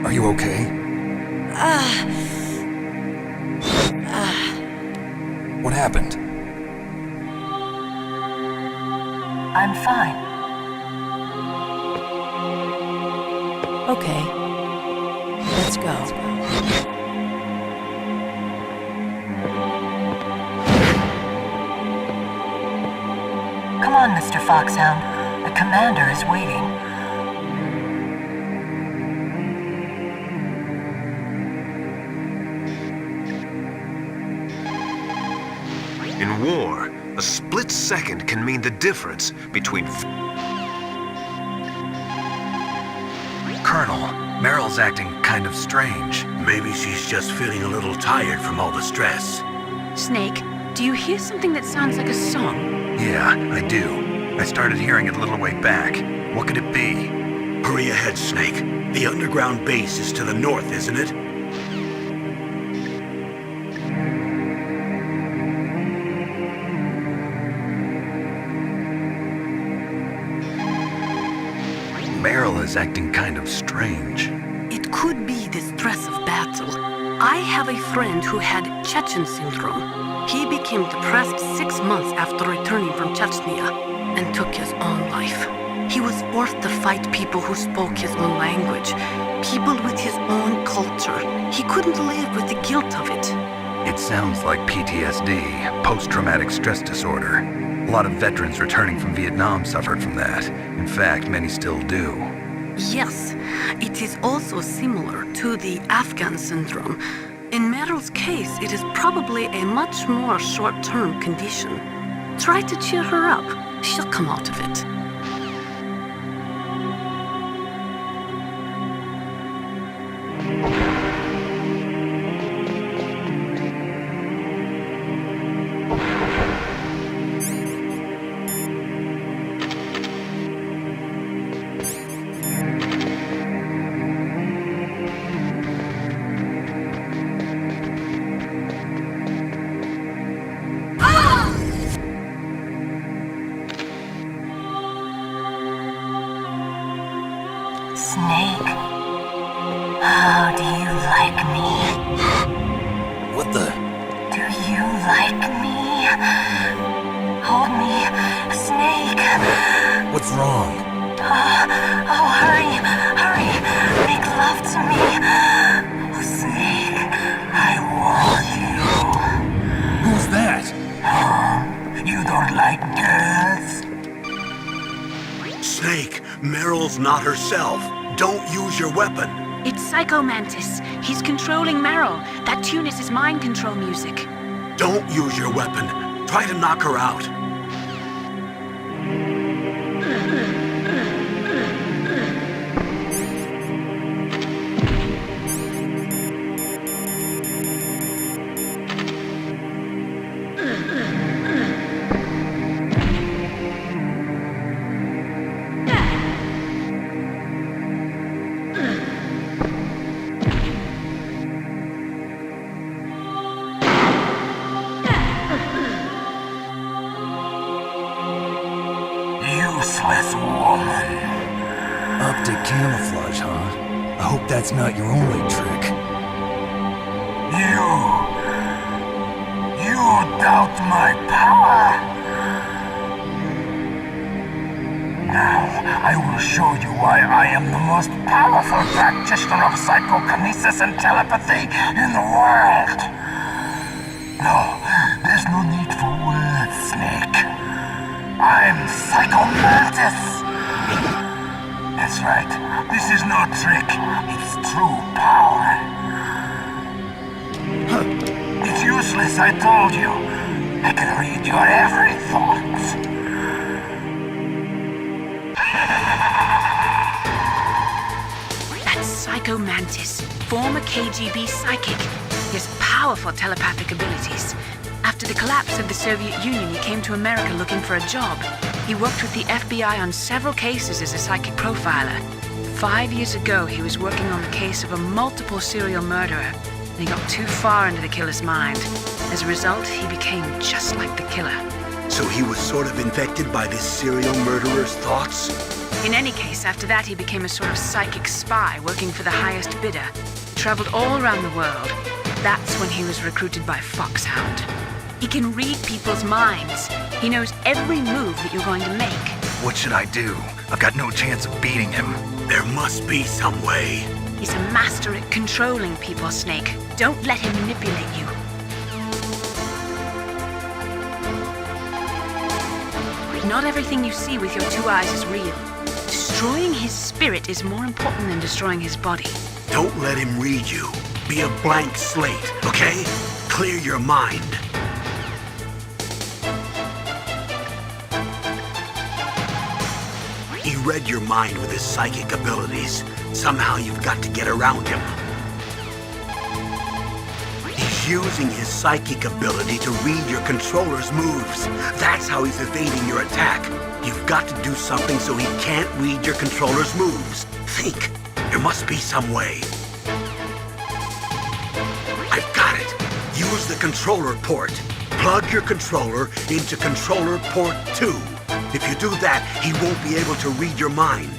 Are you okay? What happened?
I'm fine.
Okay. Let's go.
Come on, Mr. Foxhound. The commander is waiting.
In war, a split second can mean the difference between...
Colonel, Meryl's acting kind of strange.
Maybe she's just feeling a little tired from all the stress.
Snake, do you hear something that sounds like a song?
Yeah, I do. I started hearing it a little way back. What could it be?
Hurry ahead, Snake. The underground base is to the north, isn't it?
Meryl is acting kind of strange.
It could be the stress of battle. I have a friend who had Chechen syndrome. He became depressed 6 months after returning from Chechnya and took his own life. He was forced to fight people who spoke his own language, people with his own culture. He couldn't live with the guilt of it.
It sounds like PTSD, post-traumatic stress disorder. A lot of veterans returning from Vietnam suffered from that. In fact, many still do.
Yes, it is also similar to the Afghan syndrome. In Meryl's case, it is probably a much more short-term condition. Try to cheer her up. She'll come out of it.
Snake, how do you like me?
What the?
Do you like me? Hold me, Snake.
What's wrong?
Oh, hurry, hurry, make love to me. Oh, Snake, I want you.
Who's that?
Oh, you don't like girls?
Snake, Meryl's not herself. Don't use your weapon.
It's Psycho Mantis. He's controlling Meryl. That tune is his mind control music.
Don't use your weapon. Try to knock her out.
Useless woman.
Optic camouflage, huh? I hope that's not your only trick.
You doubt my power? Now, I will show you why I am the most powerful practitioner of psychokinesis and telepathy in the world. No, there's no need for words, Snake. I'm Psycho Mantis! That's right. This is no trick. It's true power. It's useless, I told you. I can read your every thought.
That's Psycho Mantis, former KGB psychic. He has powerful telepathic abilities. After the collapse of the Soviet Union, he came to America looking for a job. He worked with the FBI on several cases as a psychic profiler. 5 years ago, he was working on the case of a multiple serial murderer, and he got too far into the killer's mind. As a result, he became just like the killer.
So he was sort of infected by this serial murderer's thoughts?
In any case, after that, he became a sort of psychic spy working for the highest bidder. He traveled all around the world. That's when he was recruited by Foxhound. He can read people's minds. He knows every move that you're going to make.
What should I do? I've got no chance of beating him.
There must be some way.
He's a master at controlling people, Snake. Don't let him manipulate you. Not everything you see with your 2 eyes is real. Destroying his spirit is more important than destroying his body.
Don't let him read you. Be a blank slate, okay? Clear your mind. He read your mind with his psychic abilities. Somehow you've got to get around him. He's using his psychic ability to read your controller's moves. That's how he's evading your attack. You've got to do something so he can't read your controller's moves. Think. There must be some way. I've got it. Use the controller port. Plug your controller into controller port 2. If you do that, he won't be able to read your mind.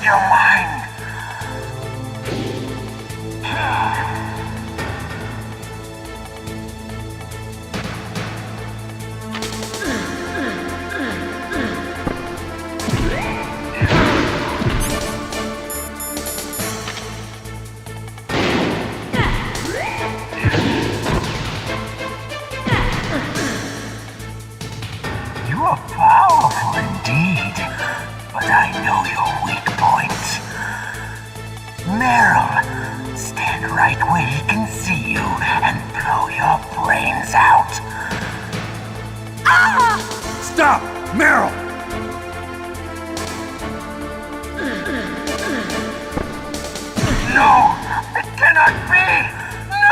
your mind. You are powerful indeed, but I know your weak point. Meryl, stand right where he can see you and blow your brains out.
Ah! Stop! Meryl!
No! It cannot be! No!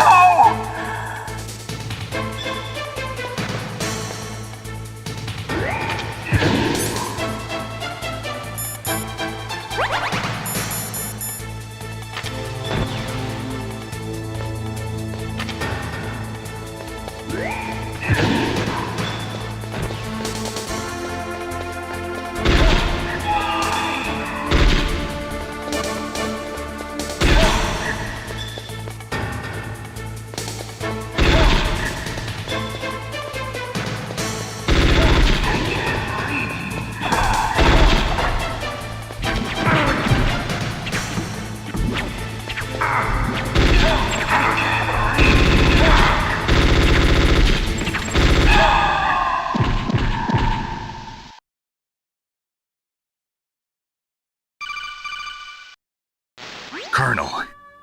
Colonel,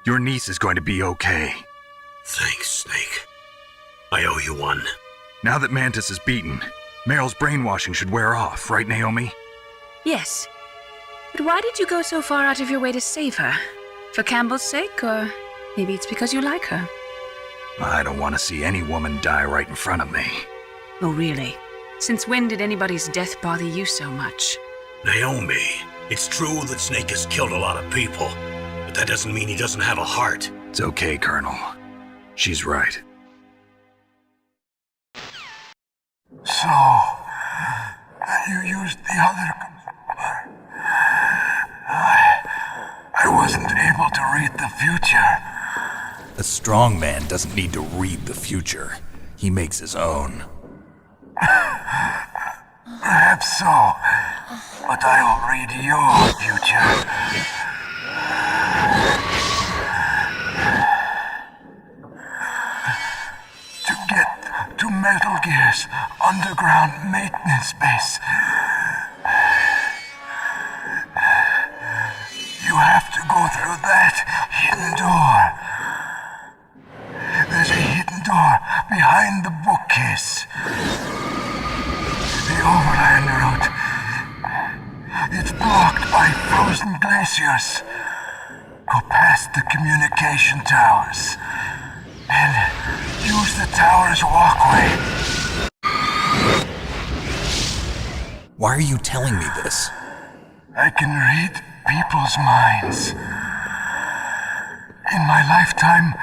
your niece is going to be okay.
Thanks, Snake. I owe you one.
Now that Mantis is beaten, Meryl's brainwashing should wear off, right, Naomi?
Yes. But why did you go so far out of your way to save her? For Campbell's sake, or maybe it's because you like her?
I don't want to see any woman die right in front of me.
Oh, really? Since when did anybody's death bother you so much?
Naomi, it's true that Snake has killed a lot of people, but that doesn't mean he doesn't have a heart.
It's okay, Colonel. She's right.
So, you used the other... I wasn't able to read the future.
A strong man doesn't need to read the future. He makes his own.
Perhaps so, but I'll read your future. To get to Metal Gear's underground maintenance base, you have to go through that hidden door. There's a hidden door behind the bookcase. The overland route. It's blocked by frozen glaciers. Go past the communication towers and use the tower's walkway.
Why are you telling me this?
I can read people's minds. In my lifetime,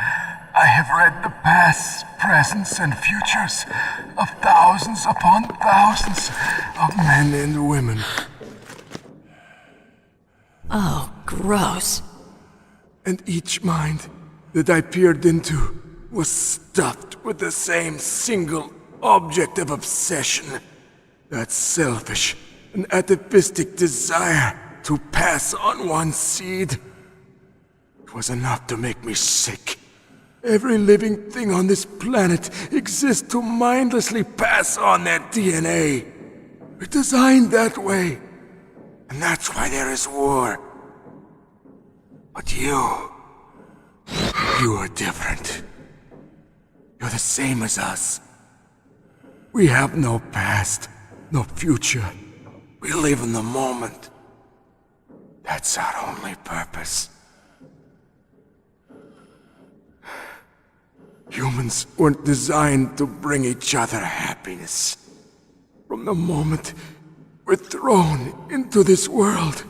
I have read the pasts, presents, and futures of thousands upon thousands of men and women.
Oh, gross.
And each mind that I peered into was stuffed with the same single object of obsession. That selfish and atavistic desire to pass on one's seed. It was enough to make me sick. Every living thing on this planet exists to mindlessly pass on their DNA. We're designed that way. And that's why there is war. But you are different. You're the same as us. We have no past, no future. We live in the moment. That's our only purpose. Humans weren't designed to bring each other happiness. From the moment we're thrown into this world,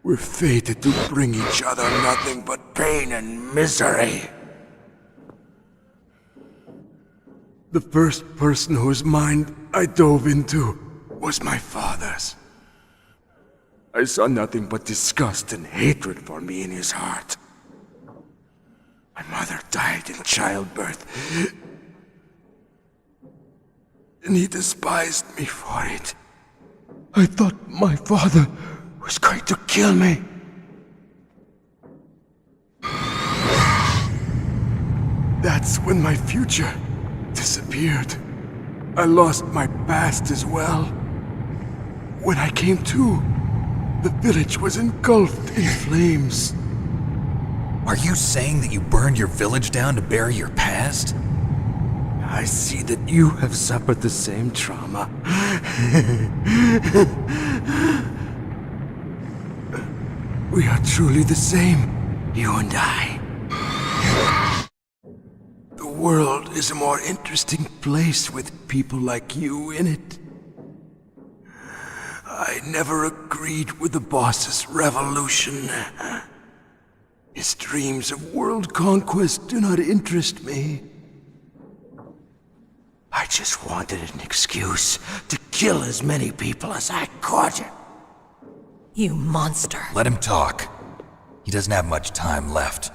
we're fated to bring each other nothing but pain and misery. The first person whose mind I dove into was my father's. I I saw nothing but disgust and hatred for me in his heart. My mother died in childbirth, and he despised me for it. I thought my father was going to kill me. That's when my future disappeared. I lost my past as well. When I came to, the village was engulfed in flames.
Are you saying that you burned your village down to bury your past?
I see that you have suffered the same trauma. We are truly the same, you and I. The world is a more interesting place with people like you in it. I never agreed with the boss's revolution. His dreams of world conquest do not interest me. I just wanted an excuse to kill as many people as I could.
You monster.
Let him talk. He doesn't have much time left.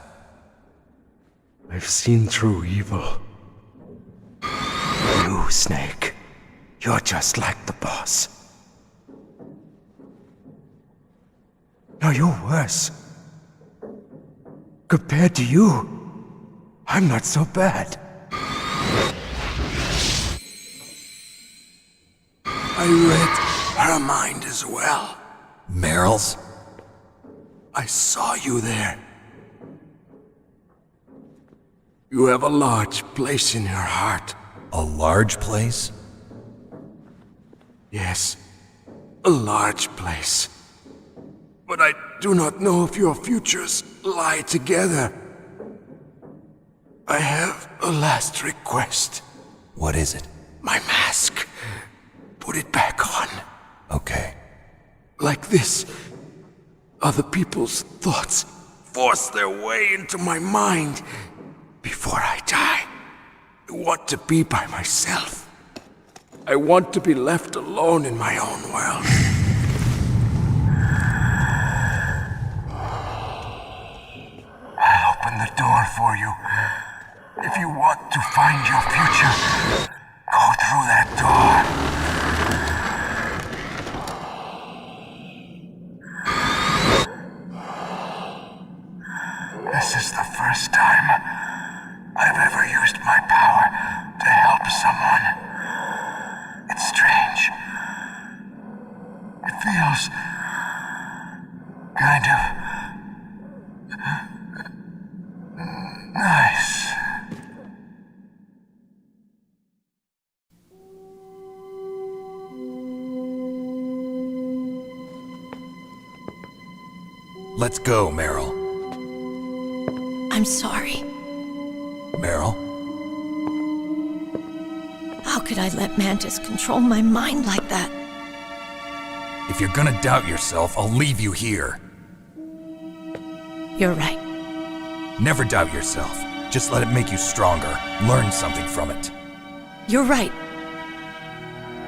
I've seen through evil. You, Snake, you're just like the boss. No, you're worse. Compared to you, I'm not so bad. I read her mind as well.
Meryl's?
I saw you there. You have a large place in her heart.
A large place?
Yes, a large place. But I do not know if your futures lie together. I have a last request.
What is it?
My mask. Put it back on.
Okay.
Like this, other people's thoughts force their way into my mind. Before I die, I want to be by myself. I want to be left alone in my own world.
I'll open the door for you. If you want to find your future, go through that door. This is the first time I've ever used my power to help someone. It's strange. It feels kind of nice.
Let's go, Meryl.
I'm sorry.
Meryl?
How could I let Mantis control my mind like that?
If you're gonna doubt yourself, I'll leave you here.
You're right.
Never doubt yourself. Just let it make you stronger. Learn something from it.
You're right.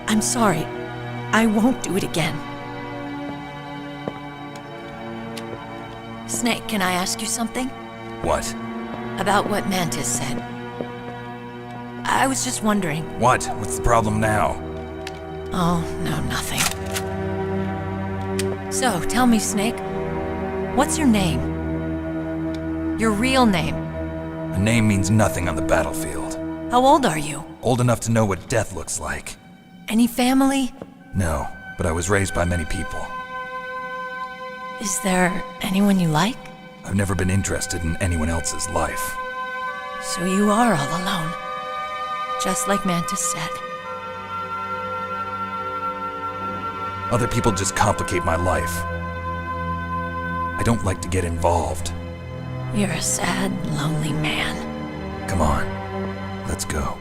I'm sorry. I won't do it again. Snake, can I ask you something?
What?
About what Mantis said. I was just wondering.
What? What's the problem now?
Oh, no, nothing. So, tell me, Snake, what's your name? Your real name?
A name means nothing on the battlefield.
How old are you?
Old enough to know what death looks like.
Any family?
No, but I was raised by many people.
Is there anyone you like?
I've never been interested in anyone else's life.
So you are all alone. Just like Mantis said.
Other people just complicate my life. I don't like to get involved.
You're a sad, lonely man.
Come on, let's go.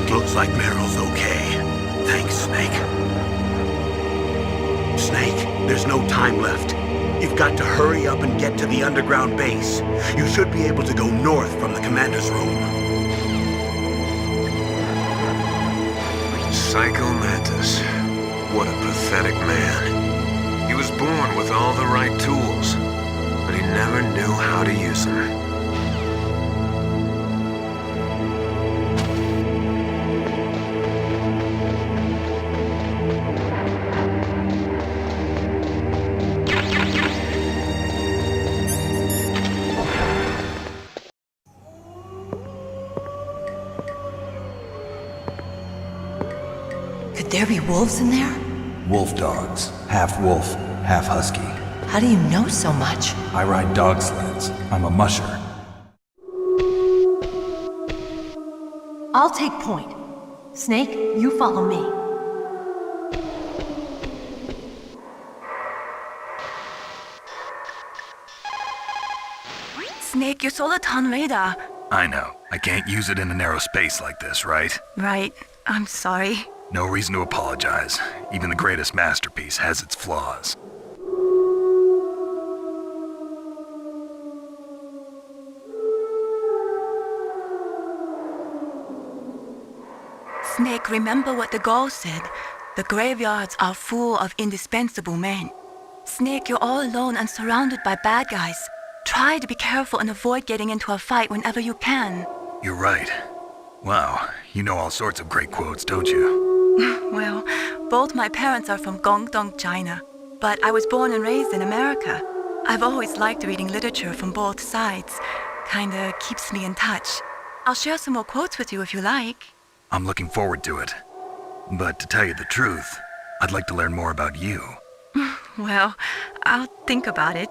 Looks like Meryl's okay. Thanks, Snake. Snake, there's no time left. You've got to hurry up and get to the underground base. You should be able to go north from the commander's room.
Psycho Mantis. What a pathetic man. He was born with all the right tools, but he never knew how to use them.
Could there be wolves in there?
Wolf dogs. Half wolf, half husky.
How do you know so much?
I ride dog sleds. I'm a musher.
I'll take point. Snake, you follow me.
Snake, your Soliton radar.
I know. I can't use it in a narrow space like this, right?
Right. I'm sorry.
No reason to apologize. Even the greatest masterpiece has its flaws.
Snake, remember what the Gaul said. The graveyards are full of indispensable men. Snake, you're all alone and surrounded by bad guys. Try to be careful and avoid getting into a fight whenever you can.
You're right. Wow, you know all sorts of great quotes, don't you?
Well, both my parents are from Guangdong, China, but I was born and raised in America. I've always liked reading literature from both sides. Kinda keeps me in touch. I'll share some more quotes with you if you like.
I'm looking forward to it. But to tell you the truth, I'd like to learn more about you.
Well, I'll think about it.